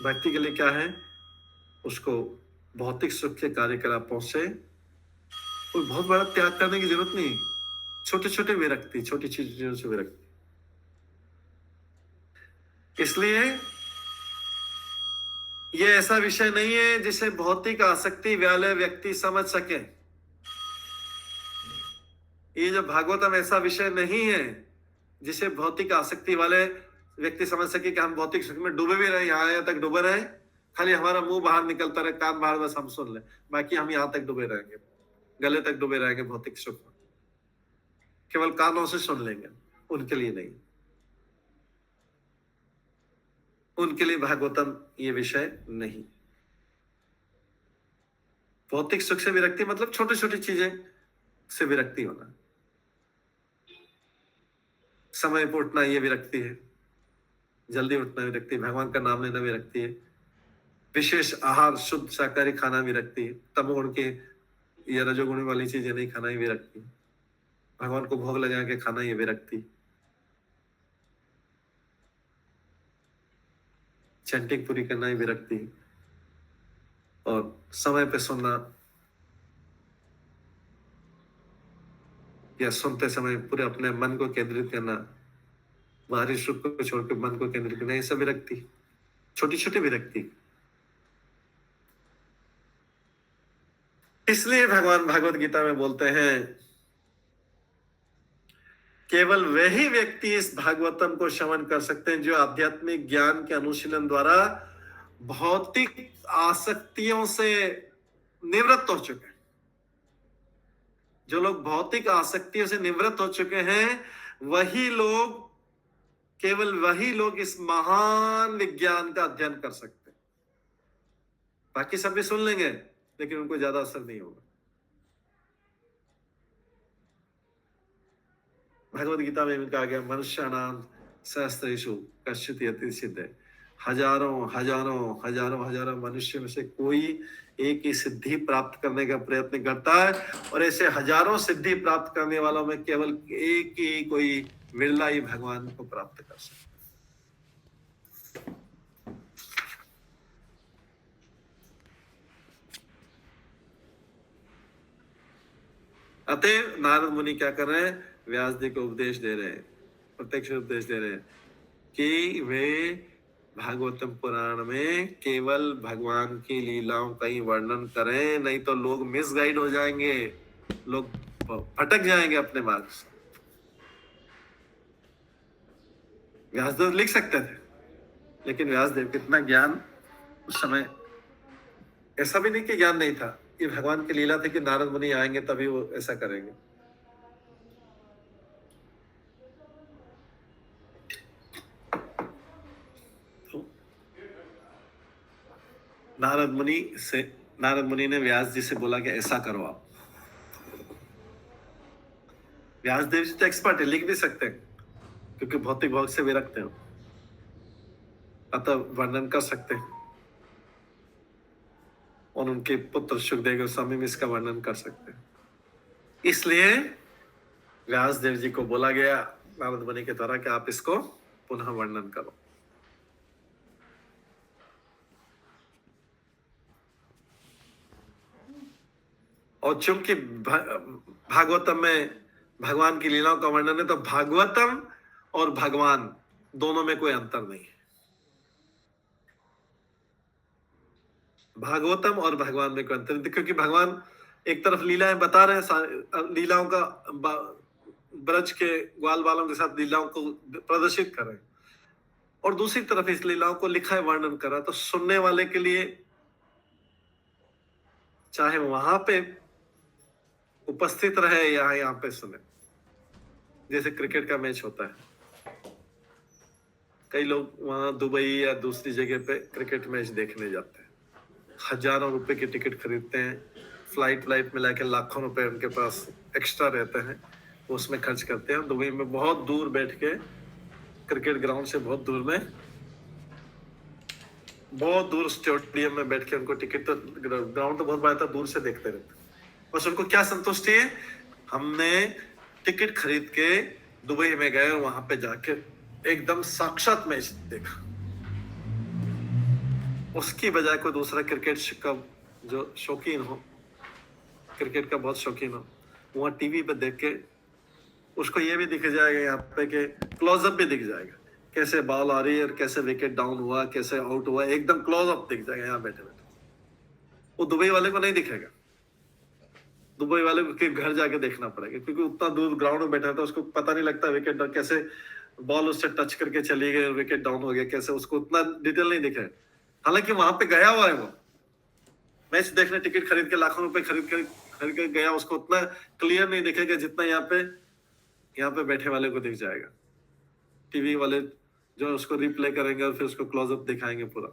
भक्ति के लिए क्या है, उसको भौतिक सुख के कार्यकलापों से कोई बहुत बड़ा त्याग करने की जरूरत नहीं, छोटे छोटे विरक्ति, छोटी चीजों से विरक्ति। इसलिए ये ऐसा विषय नहीं है जिसे भौतिक आसक्ति वाले व्यक्ति समझ सके। ये जो भागवतम ऐसा विषय नहीं है जिसे भौतिक आसक्ति वाले व्यक्ति समझ सके कि हम भौतिक सुख में डूबे भी रहे, यहां तक डूबे रहे, खाली हमारा मुंह बाहर निकलता रहे, कान बाहर, बस हम सुन ले, बाकी हम यहां तक डूबे रहेंगे, गले तक डूबे रहेंगे भौतिक सुख में, केवल कानों से सुन लेंगे। उनके लिए नहीं, उनके लिए भागवतम ये विषय नहीं। भौतिक सुख से विरक्ति मतलब छोटी छोटी चीजें से विरक्ति होना, समय पर उठना ये विरक्ति है, जल्दी उठना विरक्ति, भगवान का नाम लेना विरक्ति है, विशेष आहार शुद्ध शाकाहारी खाना विरक्ति है, तमोगुण के या रजोगुण वाली चीजें नहीं खाना ही विरक्ति, भगवान को भोग लगा के खाना ये विरक्ति, चैंटिंग पूरी करना ही विरक्ति, और समय पे सुनना या सुनते समय पूरे अपने मन को केंद्रित करना, बाहरी सुख को छोड़कर मन को केंद्रित करना, ये सब विरक्ति, छोटी छोटी विरक्ति। इसलिए भगवान भागवत गीता में बोलते हैं केवल वही व्यक्ति इस भागवतम को श्रवण कर सकते हैं जो आध्यात्मिक ज्ञान के अनुशीलन द्वारा भौतिक आसक्तियों से निवृत्त हो चुके हैं। जो लोग भौतिक आसक्तियों से निवृत्त हो चुके हैं, केवल वही लोग इस महान विज्ञान का अध्ययन कर सकते हैं। बाकी सब भी सुन लेंगे लेकिन उनको ज्यादा असर नहीं होगा। भगवत गीता में कहा गया मनुष्याणाम सहस्रेषु कश्चित् यति सिद्धे, हजारों हजारों हजारों हजारों मनुष्य में से कोई एक ही सिद्धि प्राप्त करने का प्रयत्न करता है, और ऐसे हजारों सिद्धि प्राप्त करने वालों में केवल एक ही कोई विरला ही भगवान को प्राप्त कर सकता है। अतः नारद मुनि क्या कर रहे हैं, व्यास जी को उपदेश दे रहे हैं, प्रत्यक्ष उपदेश दे रहे हैं कि वे भागवतम पुराण में केवल भगवान की लीलाओं का ही वर्णन करें, नहीं तो लोग मिसगाइड हो जाएंगे, लोग भटक जाएंगे अपने मार्ग से। व्यासदेव लिख सकते थे, लेकिन व्यासदेव को इतना ज्ञान उस समय, ऐसा भी नहीं कि ज्ञान नहीं था, ये भगवान की लीला थी कि नारद मुनि आएंगे तभी वो ऐसा करेंगे। नारद मुनि ने व्यास जी से बोला कि ऐसा करो आप। व्यास देव जी तो एक्सपर्ट है, लिख भी सकते हैं क्योंकि भौतिक भोग से विरक्त हैं, अतः वर्णन कर सकते हैं, और उनके पुत्र सुखदेव गोस्वामी भी इसका वर्णन कर सकते हैं। इसलिए व्यास देव जी को बोला गया नारद मुनि के द्वारा कि आप इसको पुनः वर्णन करो। और चूंकि भागवतम में भगवान की लीलाओं का वर्णन है, तो भागवतम और भगवान दोनों में कोई अंतर नहीं है। भागवतम और भगवान में कोई अंतर नहीं, क्योंकि भगवान एक तरफ लीलाएं बता रहे हैं, लीलाओं का ब्रज के ग्वाल बालों के साथ लीलाओं को प्रदर्शित कर रहे हैं, और दूसरी तरफ इस लीलाओं को लिखा है, वर्णन कर रहा है। तो सुनने वाले के लिए चाहे वहां पे उपस्थित रहे या यहाँ पे सुने, जैसे क्रिकेट का मैच होता है, कई लोग वहां दुबई या दूसरी जगह पे क्रिकेट मैच देखने जाते हैं, हजारों रुपए की टिकट खरीदते हैं, फ्लाइट में लाके लाखों रुपए उनके पास एक्स्ट्रा रहते हैं, वो उसमें खर्च करते हैं। दुबई में बहुत दूर बैठ के क्रिकेट ग्राउंड से बहुत दूर स्टेडियम में बैठ के उनको टिकट, तो ग्राउंड तो बहुत बड़ा था, दूर से देखते रहते। बस उनको क्या संतुष्टि है, हमने टिकट खरीद के दुबई में गए और वहां पे जाके एकदम साक्षात मैच देखा। उसकी बजाय कोई दूसरा क्रिकेट का जो शौकीन हो, क्रिकेट का बहुत शौकीन हो, वहां टीवी पे देख के उसको ये भी दिख जाएगा यहाँ पे कि क्लोजअप भी दिख जाएगा, कैसे बॉल आ रही है और कैसे विकेट डाउन हुआ, कैसे आउट हुआ, एकदम क्लोजअप दिख जाएगा यहाँ बैठे बैठे। वो दुबई वाले को नहीं दिखेगा, दुबई वाले को के घर जाके देखना पड़ेगा, क्योंकि उतना दूर ग्राउंड में बैठा था, उसको पता नहीं लगता विकेट कैसे बॉल उससे टच करके चली गई और विकेट डाउन हो गया, कैसे उसको उतना डिटेल नहीं दिखे। हालांकि वहां पे गया हुआ है, वो मैच देखने टिकट खरीद के लाखों रुपए खरीद के गया, उसको उतना क्लियर नहीं दिखेगा जितना यहाँ पे बैठे वाले को दिख जाएगा। टीवी वाले जो उसको रिप्ले करेंगे और फिर उसको क्लोजअप दिखाएंगे पूरा।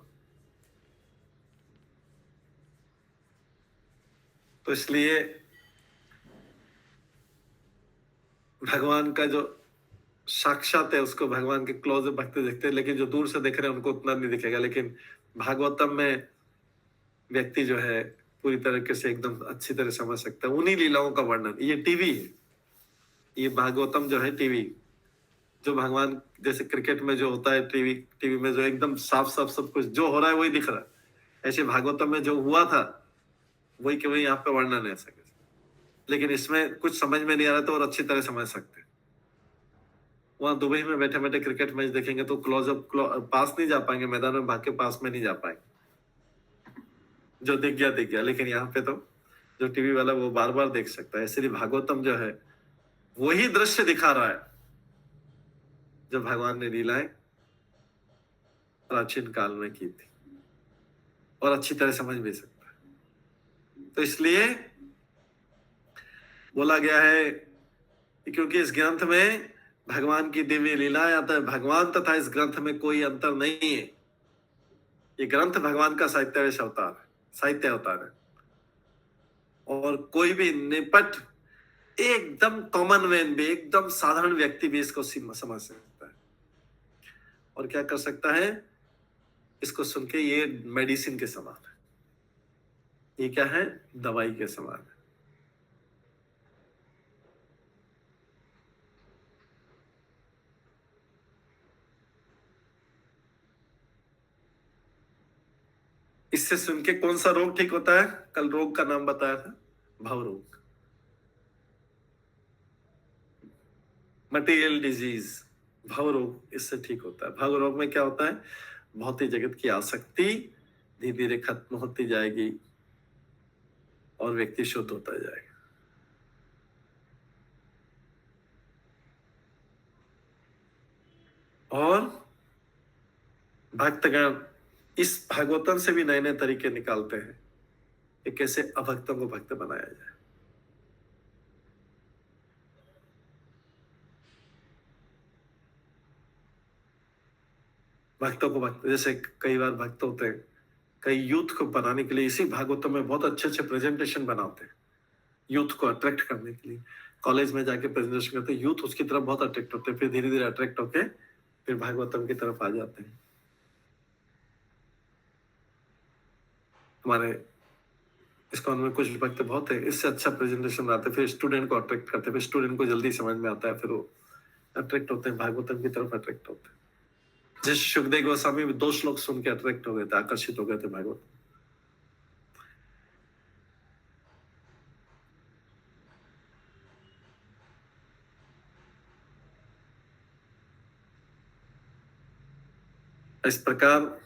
तो इसलिए भगवान का जो साक्षात है उसको भगवान के क्लोजअप भक्त देखते हैं, लेकिन जो दूर से देख रहे हैं उनको उतना नहीं दिखेगा। लेकिन भागवतम में व्यक्ति जो है पूरी तरीके से एकदम अच्छी तरह समझ सकता है उन्हीं लीलाओं का वर्णन। ये टीवी है, ये भागवतम जो है टीवी, जो भगवान जैसे क्रिकेट में जो होता है टीवी में जो एकदम साफ सब कुछ जो हो रहा है वही दिख रहा है, ऐसे भागवतम में जो हुआ था वही के वही यहाँ पे वर्णन है सके। लेकिन इसमें कुछ समझ में नहीं आ रहा तो और अच्छी तरह समझ सकते हैं। वहां दुबई में बैठे बैठे क्रिकेट मैच देखेंगे तो क्लोजअप पास नहीं जा पाएंगे, मैदान में भाग के पास में नहीं जा पाएंगे, जो दिख गया। लेकिन यहाँ पे तो जो टीवी वाला वो बार बार देख सकता है। इसलिए भागवतम जो है वही दृश्य दिखा रहा है जो भगवान ने लीलाएं प्राचीन काल में की थी, और अच्छी तरह समझ भी सकता है। तो इसलिए बोला गया है क्योंकि इस ग्रंथ में भगवान की दिव्य लीलाएं आता है, भगवान तथा इस ग्रंथ में कोई अंतर नहीं है। ये ग्रंथ भगवान का साहित्य अवतार है, और कोई भी निपट एकदम कॉमन मैन भी, एकदम साधारण व्यक्ति भी इसको समझ सकता है। और क्या कर सकता है, इसको सुन के ये मेडिसिन के समान है, ये क्या है, दवाई के समान है। इससे सुन के कौन सा रोग ठीक होता है, कल रोग का नाम बताया था, भव रोग, मटेरियल डिजीज, भव रोग इससे ठीक होता है। भव रोग में क्या होता है, भौतिक जगत की आसक्ति धीरे धीरे खत्म होती जाएगी और व्यक्ति शुद्ध होता जाएगा। और भक्तगण इस भागवतम से भी नए नए तरीके निकालते हैं कि कैसे अभक्तों को भक्त बनाया जाए। भक्तों को भक्त, जैसे कई बार भक्त होते हैं, कई यूथ को बनाने के लिए इसी भागवतम में बहुत अच्छे अच्छे प्रेजेंटेशन बनाते हैं, यूथ को अट्रैक्ट करने के लिए। कॉलेज में जाके प्रेजेंटेशन करते हैं, यूथ उसकी तरफ बहुत अट्रैक्ट होते हैं, फिर धीरे धीरे अट्रैक्ट होके फिर भागवतम की तरफ आ जाते हैं। हमारे इस्कॉन में कुछ भक्त बहुत है, इससे अच्छा प्रेजेंटेशन बनाते हैं, फिर स्टूडेंट को अट्रैक्ट करते हैं, फिर स्टूडेंट को जल्दी समझ में आता है, फिर वो अट्रैक्ट होते हैं, भागवतम की तरफ अट्रैक्ट होते हैं। जैसे सुखदेव गोस्वामी 2 श्लोक सुन के अट्रैक्ट हो गए थे, आकर्षित हो गए थे भागवत। इस प्रकार,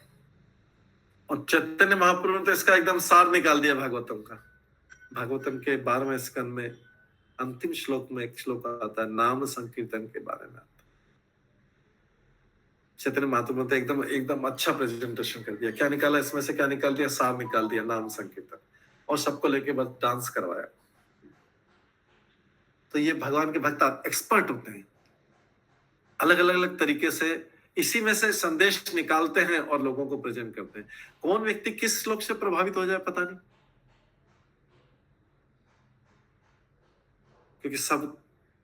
और चैतन्य महाप्रभु ने तो इसका एकदम सार निकाल दिया भागवतम का। भागवतम के 12वें स्कंद में अंतिम श्लोक में एक श्लोक आता है, नाम संकीर्तन के बारे में आता है। चैतन्य महाप्रभु ने एकदम एकदम अच्छा प्रेजेंटेशन कर दिया। क्या निकाला इसमें से, क्या निकाल दिया, सार निकाल दिया, नाम संकीर्तन, और सबको लेके बस डांस करवाया। तो ये भगवान के भक्त एक्सपर्ट होते हैं, अलग अलग तरीके से इसी में से संदेश निकालते हैं और लोगों को प्रेजेंट करते हैं। कौन व्यक्ति किस श्लोक से प्रभावित हो जाए पता नहीं, क्योंकि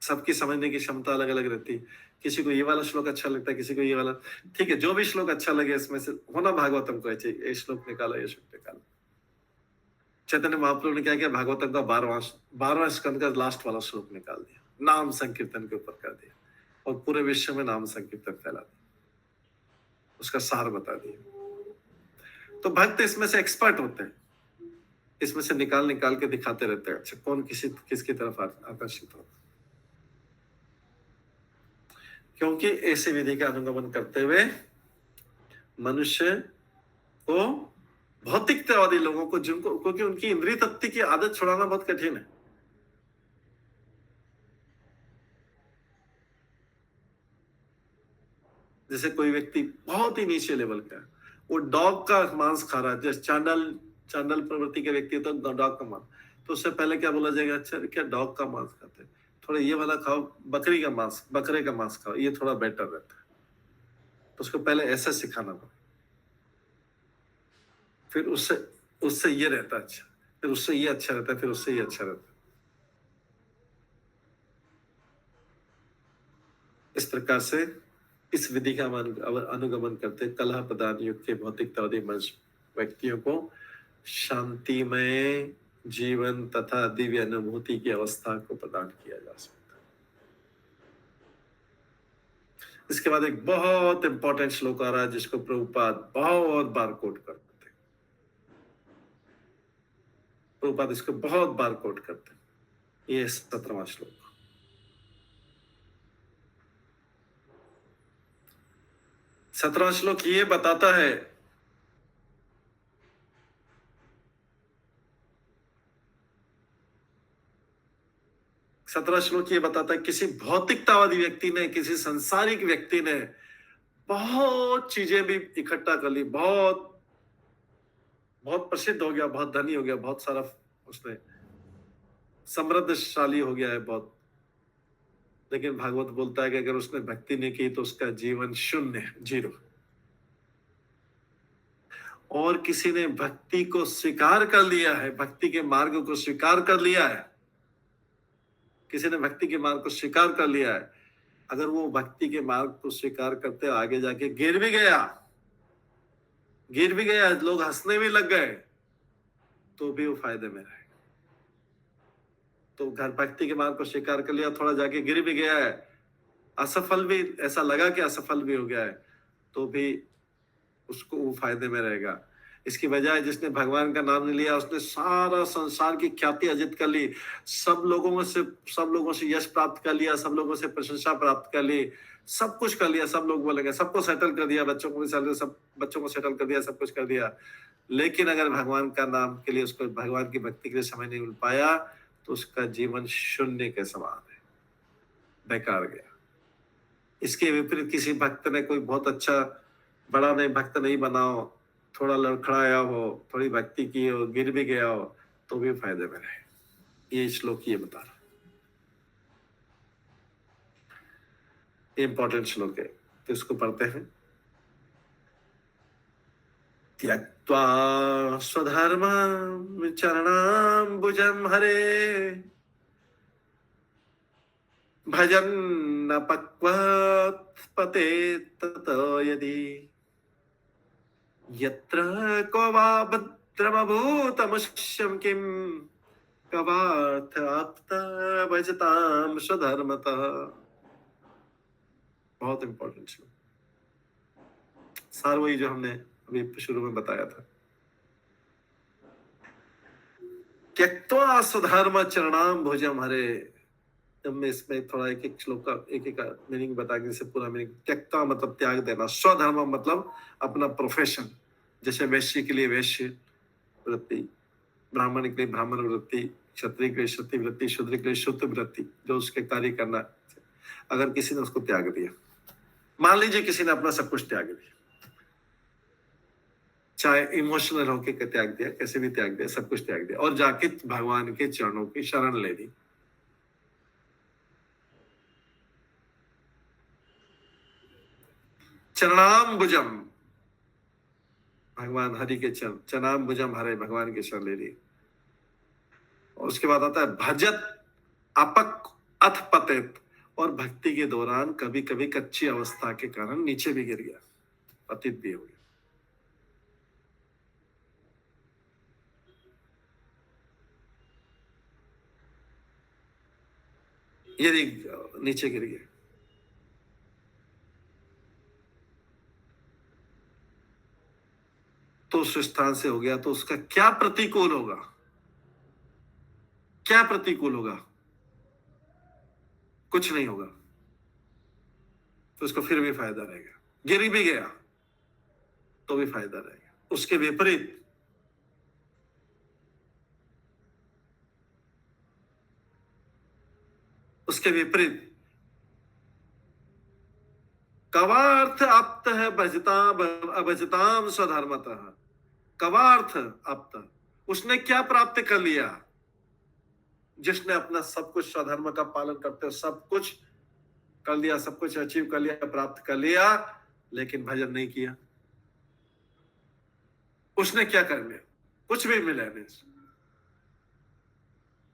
सबकी समझने की क्षमता अलग अलग रहती है। किसी को ये वाला श्लोक अच्छा लगता है, किसी को ये वाला। ठीक है, जो भी श्लोक अच्छा लगे इसमें से होना भागवतम को चाहिए, ये श्लोक निकालो, ये श्लोक निकालो। चैतन्य महाप्रभु ने क्या किया, भागवतम का 12वां स्कंद का लास्ट वाला श्लोक निकाल दिया, नाम संकीर्तन के ऊपर कर दिया और पूरे विश्व में नाम संकीर्तन फैला दिया, उसका सार बता दिया। तो भक्त इसमें से एक्सपर्ट होते हैं, इसमें से निकाल निकाल के दिखाते रहते हैं, अच्छा कौन किसकी तरफ आकर्षित हो। क्योंकि ऐसे विधि का अनुगमन करते हुए मनुष्य को भौतिकतावादी लोगों को, जिनको, क्योंकि उनकी इंद्रिय तृप्ति की आदत छुड़ाना बहुत कठिन है। जैसे कोई व्यक्ति बहुत ही नीचे लेवल का है, वो डॉग का मांस खा रहा है, जैसे चांडल प्रवृत्ति के व्यक्ति तो डॉग का मांस, तो उससे पहले क्या बोला जाएगा, अच्छा क्या डॉग का मांस खाते हैं, थोड़ा ये वाला खाओ, बकरे का मांस खाओ, ये थोड़ा बेटर रहता है। तो उसको पहले ऐसा सिखाना पड़ेगा, फिर उससे ये रहता है अच्छा, फिर उससे ये अच्छा रहता है, फिर उससे ये अच्छा रहता है। इस प्रकार से इस विधि का अनुगमन करते कलह प्रदान युग के भौतिकतावादी व्यक्तियों को शांतिमय जीवन तथा दिव्य अनुभूति की अवस्था को प्रदान किया जा सकता है। इसके बाद एक बहुत इंपॉर्टेंट श्लोक आ रहा है जिसको प्रभुपाद बहुत बार कोट करते हैं। प्रभुपाद इसको बहुत बार कोट करते हैं। ये 17वां श्लोक। 17वां श्लोक ये बताता है 17वां श्लोक ये बताता है किसी भौतिकतावादी व्यक्ति ने, किसी संसारिक व्यक्ति ने बहुत चीजें भी इकट्ठा कर ली, बहुत प्रसिद्ध हो गया, बहुत धनी हो गया, बहुत सारा उसने समृद्धशाली हो गया है बहुत, लेकिन भागवत बोलता है कि अगर उसने भक्ति नहीं की तो उसका जीवन शून्य है, 0। और किसी ने भक्ति को स्वीकार कर लिया है, भक्ति के मार्ग को स्वीकार कर लिया है, किसी ने भक्ति के मार्ग को स्वीकार कर लिया है, अगर वो भक्ति के मार्ग को स्वीकार करते आगे जाके गिर भी गया, लोग हंसने भी लग गए, तो भी वो फायदे में रहे। तो घर भक्ति के मार्ग को स्वीकार कर लिया, थोड़ा जाके गिर भी गया है, असफल भी, ऐसा लगा कि असफल भी हो गया है, तो भी उसको वो फायदे में रहेगा। इसकी बजाय जिसने भगवान का नाम नहीं लिया, उसने सारा संसार की ख्याति अर्जित कर ली, सब लोगों से यश प्राप्त कर लिया, सब लोगों से प्रशंसा प्राप्त कर ली, सब कुछ कर लिया, सब लोग बोलेंगे, सबको सेटल कर दिया, बच्चों को भी सब बच्चों को सेटल कर दिया, सब कुछ कर दिया, लेकिन अगर भगवान का नाम के लिए, उसको भगवान की भक्ति के लिए समय नहीं मिल पाया, तो उसका जीवन शून्य के समान है, बेकार गया। इसके विपरीत किसी भक्त ने कोई बहुत अच्छा बड़ा नहीं भक्त नहीं बनाओ, थोड़ा लड़खड़ाया हो, थोड़ी भक्ति की हो, गिर भी गया हो, तो भी फायदे में रहे। ये श्लोक ये बता रहा, इंपॉर्टेंट श्लोक है, तो इसको पढ़ते हैं। त्यक्त्वा स्वधर्मं चरणाम्बुजं हरे, भजन्न पक्वात् पतेत् ततो यदि, यत्र को वा भद्रमभूतमुष्यं किं कवार्थ आप्ता भजतां स्वधर्मतः। बहुत इंपॉर्टेंट श्लोक, सार वही जो हमने अभी शुरू में बताया था। त्यक्त्वा स्वधर्म चरणाम्बुजं हरे, जब मैं इसमें थोड़ा एक एक श्लोक का एक एक मीनिंग बताएंगे, जैसे पूरा मीनिंग। त्यक्ता मतलब त्याग देना, स्वधर्म मतलब अपना प्रोफेशन, जैसे वैश्य के लिए वैश्य वृत्ति, ब्राह्मण के लिए ब्राह्मण वृत्ति, क्षत्रिय के लिए क्षत्रिय वृत्ति, शूद्र के लिए शूद्र वृत्ति, जो उसके कार्य करना। अगर किसी ने उसको त्याग दिया, मान लीजिए किसी ने अपना सब कुछ त्याग दिया, चाहे इमोशनल होके त्याग दिया, कैसे भी त्याग दिया, सब कुछ त्याग दिया, और जाके भगवान के चरणों की शरण ले ली, चरणाम्बुजम, भगवान हरि के चरण, चरणाम्बुजम हरे, भगवान के शरण ले लिए। और उसके बाद आता है भजत अपक अथ पतित, और भक्ति के दौरान कभी कभी कच्ची अवस्था के कारण नीचे भी गिर गया, पतित भी हो गया। यदि नीचे गिर गया तो उस स्थान से हो गया, तो उसका क्या प्रतिकूल होगा, क्या प्रतिकूल होगा? कुछ नहीं होगा, तो उसको फिर भी फायदा रहेगा। गिर भी गया तो भी फायदा रहेगा। उसके विपरीत कवार्थ आप्त है भजताम स्वधर्मतः, कवार्थ आप्त, उसने क्या प्राप्त कर लिया? जिसने अपना सब कुछ स्वधर्म का पालन करते हुए सब कुछ कर लिया, सब कुछ अचीव कर लिया, प्राप्त कर लिया, लेकिन भजन नहीं किया, उसने क्या कर लिया? कुछ भी मिला नहीं।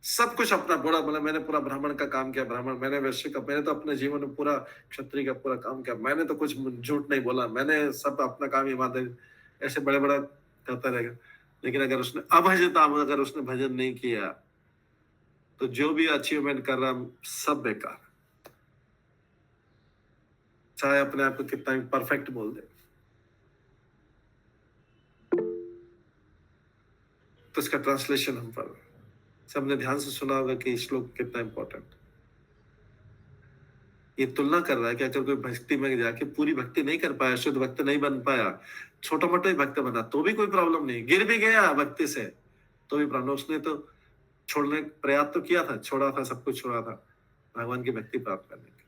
सब कुछ अपना बड़ा बोला, मैंने पूरा ब्राह्मण का काम किया, ब्राह्मण, मैंने वैश्य का, मैंने तो अपने जीवन में पूरा क्षत्रिय का पूरा काम किया, मैंने तो कुछ झूठ नहीं बोला, मैंने सब अपना काम ईमानदारी, ऐसे बड़े बड़ा करता रहेगा। लेकिन अगर उसने अभजता, अगर उसने भजन नहीं किया, तो जो भी अचीवमेंट कर रहा सब बेकार, चाहे अपने आप को कितना भी परफेक्ट बोल दे। तो इसका ट्रांसलेशन हम पढ़ रहे हैं, सबने ध्यान से सुना होगा कि श्लोक कितना इंपॉर्टेंट। ये तुलना कर रहा है कि अगर कोई भक्ति में जाके पूरी भक्ति नहीं कर पाया, शुद्ध भक्त नहीं बन पाया, छोटा मोटा ही भक्त बना, तो भी कोई प्रॉब्लम नहीं, गिर भी गया भक्ति से तो भी प्रॉब्लम, उसने तो छोड़ने प्रयास तो किया था, छोड़ा था, सब कुछ छोड़ा था भगवान की भक्ति प्राप्त करने के,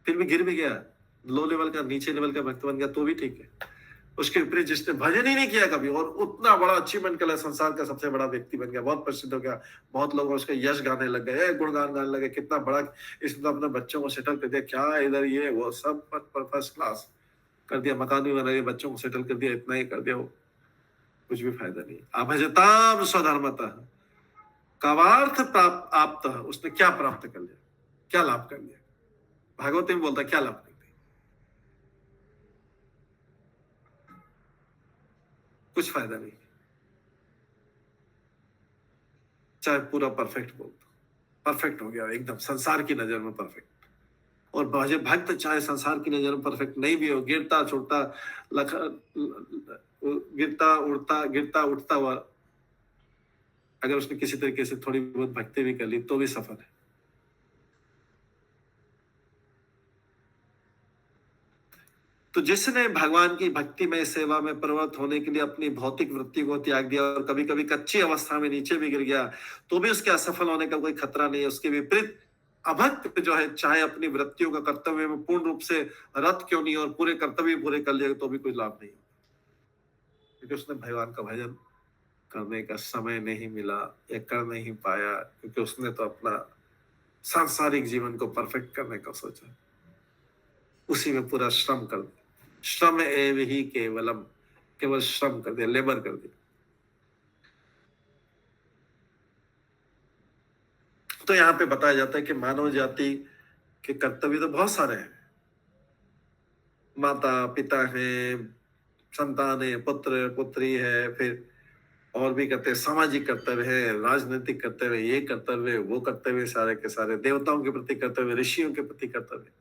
फिर भी गिर भी गया, लो लेवल का, नीचे लेवल का भक्त बन गया तो भी ठीक है। उसके विपरीत जिसने भजन ही नहीं किया कभी और उतना बड़ा अचीवमेंट कर लिया, संसार का सबसे बड़ा व्यक्ति बन गया, बहुत प्रसिद्ध हो गया, बहुत लोग उसके यश गाने लग गए, गुणगान गाने लगे, कितना बड़ा, इसने तो अपने बच्चों को सेटल कर दिया, क्या इधर ये वो सब फर्स्ट क्लास कर दिया, मकान भी बना दिया, बच्चों को सेटल कर दिया, इतना ही कर दिया, वो कुछ भी फायदा नहीं। अभजताम स्वधर्मतः कवार्थ प्राप्त आप्त, उसने क्या प्राप्त कर लिया, क्या लाभ कर लिया? भागवत में बोलता क्या लाभ कर लिया? कुछ फायदा नहीं, चाहे पूरा परफेक्ट बोल दो, परफेक्ट हो गया एकदम, संसार की नजर में परफेक्ट, और भक्त चाहे संसार की नजर में परफेक्ट नहीं भी हो, गिरता छुटता, गिरता उठता हुआ, अगर उसने किसी तरीके से थोड़ी बहुत भक्ति भी कर ली तो भी सफल है। तो जिसने भगवान की भक्ति में सेवा में प्रवृत्त होने के लिए अपनी भौतिक वृत्ति को त्याग दिया और कभी कभी कच्ची अवस्था में नीचे भी गिर गया, तो भी उसके असफल होने का कोई खतरा नहीं है। उसके विपरीत अभक्त जो है, चाहे अपनी वृत्तियों का कर्तव्य में पूर्ण रूप से रत क्यों नहीं और पूरे कर्तव्य पूरे कर लिया तो भी कोई लाभ नहीं, क्योंकि उसने भगवान का भजन करने का समय नहीं मिला या कर नहीं पाया, क्योंकि उसने तो अपना सांसारिक जीवन को परफेक्ट करने का सोचा, उसी में पूरा श्रम कर दिया, श्रम एव ही केवलम, केवल श्रम कर दिया, लेबर कर दिया। तो यहाँ पे बताया जाता है कि मानव जाति के कर्तव्य तो बहुत सारे हैं, माता पिता है, संतान है, पुत्र पुत्री है, फिर और भी करते हैं, सामाजिक कर्तव्य है, राजनीतिक कर्तव्य, ये कर्तव्य वो कर्तव्य, सारे के सारे देवताओं के प्रति कर्तव्य, ऋषियों के प्रति कर्तव्य,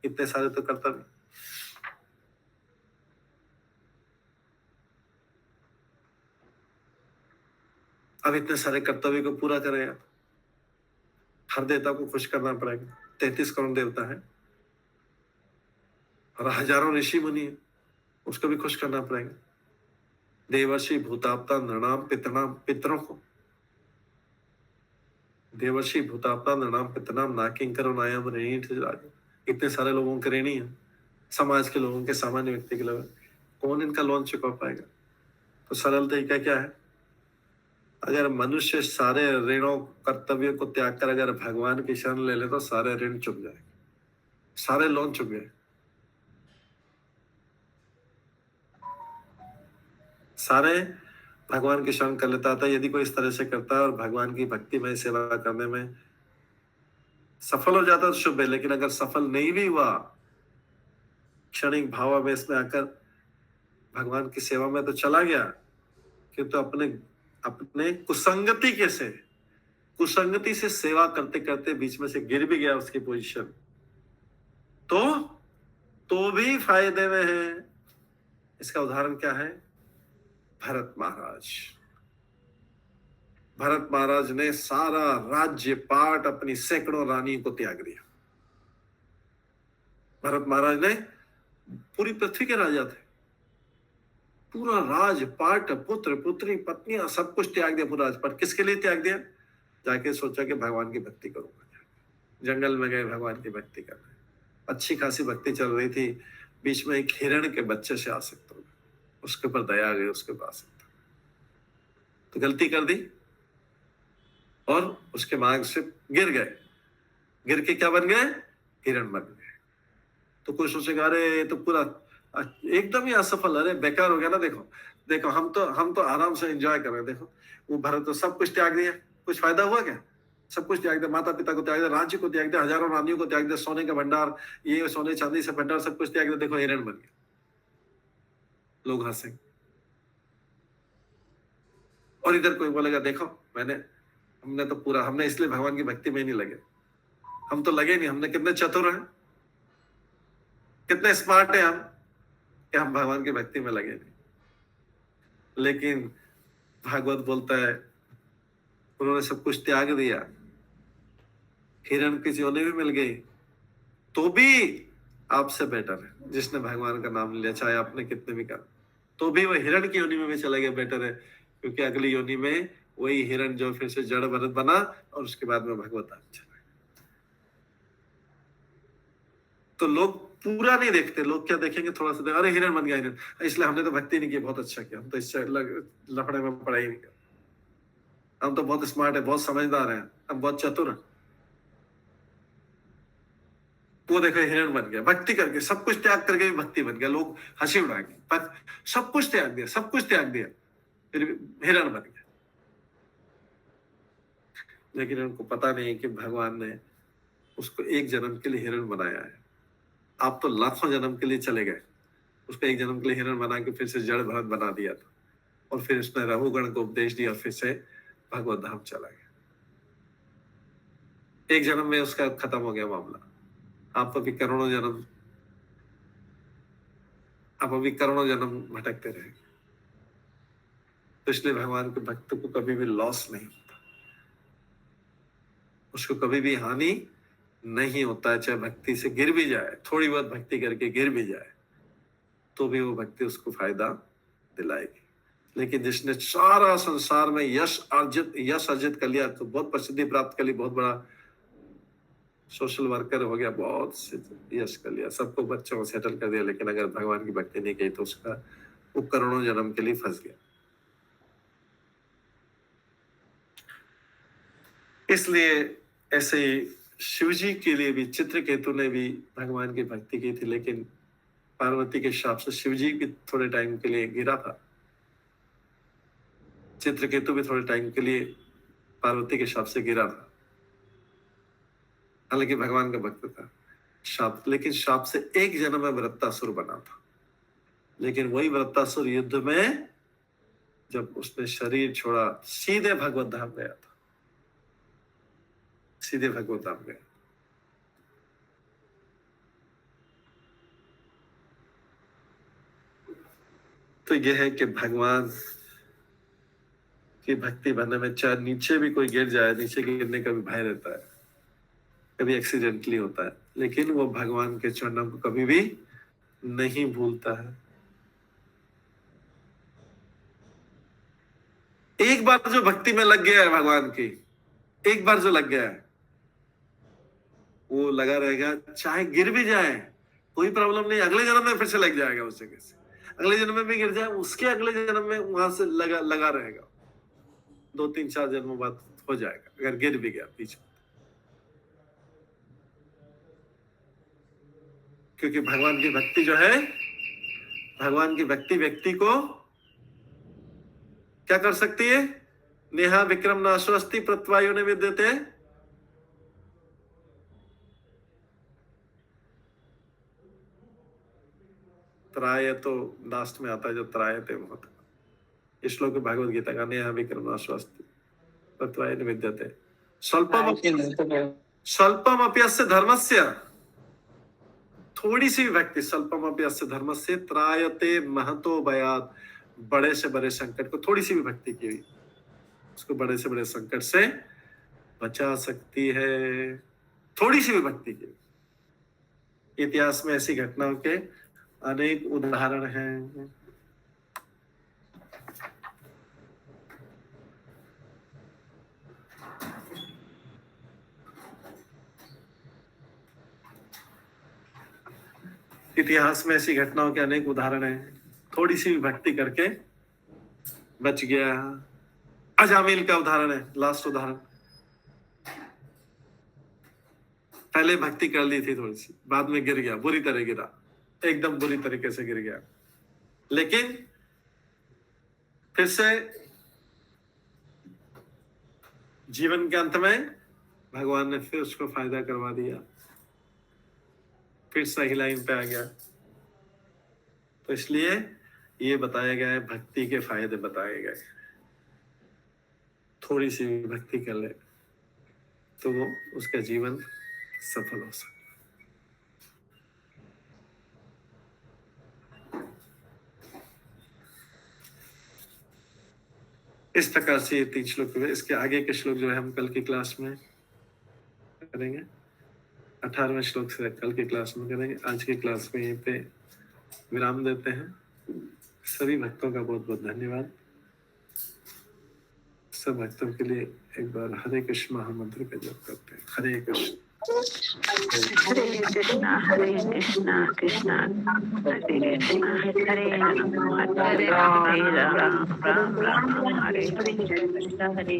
इतने सारे तो कर्तव्य। अब इतने सारे कर्तव्य को पूरा करें, हर देवता को खुश करना पड़ेगा, 33 करोड़ देवता है और हजारों ऋषि मुनि है, उसको भी खुश करना पड़ेगा। देवर्षि भूताप्ता नृणाम पितृणाम, पितरों को, देवर्षि भूताप्ता नृणाम पितृणाम ना किंकरो नायम ऋणी, इतने सारे लोगों के ऋणी है, समाज के लोगों के, सामान्य व्यक्ति के लोग, कौन इनका लोन चुका पाएगा? तो सरल तरीका क्या है? अगर मनुष्य सारे ऋणों कर्तव्यों को त्याग कर अगर भगवान की शरण ले ले तो सारे ऋण चुक जाए, सारे लोन चुक गए। सारे भगवान की शरण कर लेता था। यदि कोई इस तरह से करता है और भगवान की भक्ति में सेवा करने में सफल हो जाता तो शुभ है, लेकिन अगर सफल नहीं भी हुआ, क्षणिक भावावेश में आकर भगवान की सेवा में तो चला गया, किंतु अपने अपने कुसंगति से सेवा करते करते बीच में से गिर भी गया उसकी पोजीशन, तो भी फायदे में है। इसका उदाहरण क्या है? भरत महाराज। भरत महाराज ने सारा राज्य पाट अपनी सैकड़ों रानी को त्याग दिया। भरत महाराज ने पूरी पृथ्वी के राजा थे, पूरा राज पाट, पुत्र पुत्री पत्नियां सब कुछ त्याग दिया, पूरा राजपाट। किसके लिए त्याग दिया? जाके सोचा कि भगवान की भक्ति करूंगा। जंगल में गए भगवान की भक्ति करने, अच्छी खासी भक्ति चल रही थी, बीच में एक हिरण के बच्चे से आसक्त हो गए, उसके ऊपर दया आ गई, उसके पास तो गलती कर दी और उसके मार्ग से गिर गए। गिर के क्या बन गए? हिरण बन गए। तो कोई सोचेगा अरे ये तो पूरा एकदम ही असफल, अरे बेकार हो गया ना। देखो देखो, हम तो आराम से एंजॉय कर रहे हैं। देखो वो भरत तो सब कुछ त्याग दिया, कुछ फायदा हुआ क्या? सब कुछ त्याग दिया, माता पिता को त्याग दिया, राज्य को त्याग दिया, हजारों रानियों को त्याग दिया, सोने का भंडार, ये सोने चांदी से भंडार सब कुछ त्याग दिया। देखो हिरण बन गया। लोग हंसेंगे। और इधर कोई बोलेगा देखो हमने इसलिए भगवान की भक्ति में नहीं लगे, हम तो लगे नहीं, हमने कितने चतुर हैं, कितने स्मार्ट हैं हम, कि हम भगवान की भक्ति में लगे नहीं। लेकिन भागवत बोलता है उन्होंने सब कुछ त्याग दिया, हिरण की योनि भी मिल गई, तो भी आपसे बेटर है जिसने भगवान का नाम लिया, चाहे आपने कितने भी कर, तो भी वो हिरण की योनि में भी चला गया, बेटर है। क्योंकि अगली योनि में वही हिरण जो फिर से जड़ भरत बना और उसके बाद में भगवत धाम चला। तो लोग पूरा नहीं देखते, लोग क्या देखेंगे? थोड़ा सा अरे हिरण बन गया हिरण, इसलिए हमने तो भक्ति नहीं की, बहुत अच्छा किया, हम तो इससे लफड़े में पढ़ाई नहीं कर, हम तो बहुत स्मार्ट है, बहुत समझदार हैं, हम बहुत चतुर हैं। वो देखो हिरण बन गया, भक्ति करके सब कुछ त्याग करके भी भक्ति बन गया, लोग हंसी उड़ाएंगे, सब कुछ त्याग दिया, सब कुछ त्याग दिया, फिर हिरण बन गया। लेकिन उनको पता नहीं कि भगवान ने उसको एक जन्म के लिए हिरण बनाया है। आप तो लाखों जन्म के लिए चले गए, उसको एक जन्म के लिए हिरण बना के फिर से जड़ भरत बना दिया था, और फिर उसने रघुगण को उपदेश दिया, फिर से भगवत धाम चला गया। एक जन्म में उसका खत्म हो गया मामला। आप अभी करोड़ों जन्म भटकते रहे। तो इसलिए भगवान के भक्त को कभी भी लॉस नहीं होता, उसको कभी भी हानि नहीं होता है। चाहे भक्ति से गिर भी जाए, थोड़ी बहुत भक्ति करके गिर भी जाए, तो भी वो भक्ति उसको फायदा दिलाएगी। लेकिन जिसने सारा संसार में यश अर्जित कर लिया, तो बहुत प्रसिद्धि प्राप्त कर ली, बहुत बड़ा सोशल वर्कर हो गया, बहुत यश कर लिया, सबको बच्चों को सेटल कर दिया, लेकिन अगर भगवान की भक्ति नहीं की तो उसका वो करोड़ों जन्म के लिए फंस गया। इसलिए ऐसे ही शिवजी के लिए भी चित्रकेतु ने भी भगवान की भक्ति की थी, लेकिन पार्वती के शाप से शिवजी भी थोड़े टाइम के लिए गिरा था, चित्रकेतु भी थोड़े टाइम के लिए पार्वती के शाप से गिरा था। हालांकि भगवान का भक्त था, लेकिन शाप से एक जन्म में वृत्तासुर बना था। लेकिन वही वृत्तासुर युद्ध में जब उसने शरीर छोड़ा, सीधे भगवत धाम गया था, सीधे भगवत धाम गया। तो यह है कि भगवान की भक्ति बनने में चाहे नीचे भी कोई गिर जाए, नीचे गिरने का भी भय रहता है, कभी एक्सीडेंटली होता है, लेकिन वो भगवान के चरणों को कभी भी नहीं भूलता है। एक बार जो भक्ति में लग गया है भगवान की, एक बार जो लग गया है वो लगा रहेगा, चाहे गिर भी जाए कोई प्रॉब्लम नहीं, अगले जन्म में फिर से लग जाएगा उस जगह से, अगले जन्म में भी गिर जाए, उसके अगले जन्म में वहां से लगा रहेगा, 2-3-4 जन्मों बाद हो जाएगा, अगर गिर भी गया बीच में। क्योंकि भगवान की भक्ति जो है, भगवान की भक्ति व्यक्ति को क्या कर सकती है? नेहा विक्रम नाश्वस्ति प्रत्वायु ने विद्यते। त्राय तो लास्ट में आता है, जो त्राय थे बहुत। इस श्लोक भगवद गीता का नेहा विक्रम नाश्वस्ति प्रत्वायु ने विद्यते। स्वल्पम अप्यस्य धर्मस्य, थोड़ी सी भक्ति, स्वल्पम अप्यस्य धर्मस्य त्रायते महतो भयात्, बड़े से बड़े संकट को थोड़ी सी भी भक्ति की हुई उसको बड़े से बड़े संकट से बचा सकती है। थोड़ी सी भी भक्ति की। इतिहास में ऐसी घटनाओं के अनेक उदाहरण हैं। इतिहास में ऐसी घटनाओं के अनेक उदाहरण हैं। थोड़ी सी भी भक्ति करके बच गया। अजामिल का उदाहरण है, लास्ट उदाहरण। पहले भक्ति कर ली थी थोड़ी सी, बाद में गिर गया, बुरी तरह गिरा, एकदम बुरी तरीके से गिर गया, लेकिन फिर से जीवन के अंत में भगवान ने फिर उसको फायदा करवा दिया, फिर सही लाइन पे आ गया। तो इसलिए ये बताया गया है, भक्ति के फायदे बताए गए। थोड़ी सी भक्ति कर ले तो वो उसका जीवन सफल हो सकता। इस प्रकार से ये 3 श्लोक हुए। इसके आगे के श्लोक जो है हम कल की क्लास में करेंगे। 18वें श्लोक से कल की क्लास में करेंगे। आज की क्लास में यहीं पे विराम देते हैं। सभी भक्तों का बहुत बहुत धन्यवाद। सब भक्तों के लिए एक बार हरे कृष्ण महामंत्र का जप करते हैं। हरे कृष्ण हरे कृष्णा कृष्णा हरे कृष्णा हरे राम राम राम हरे हरे।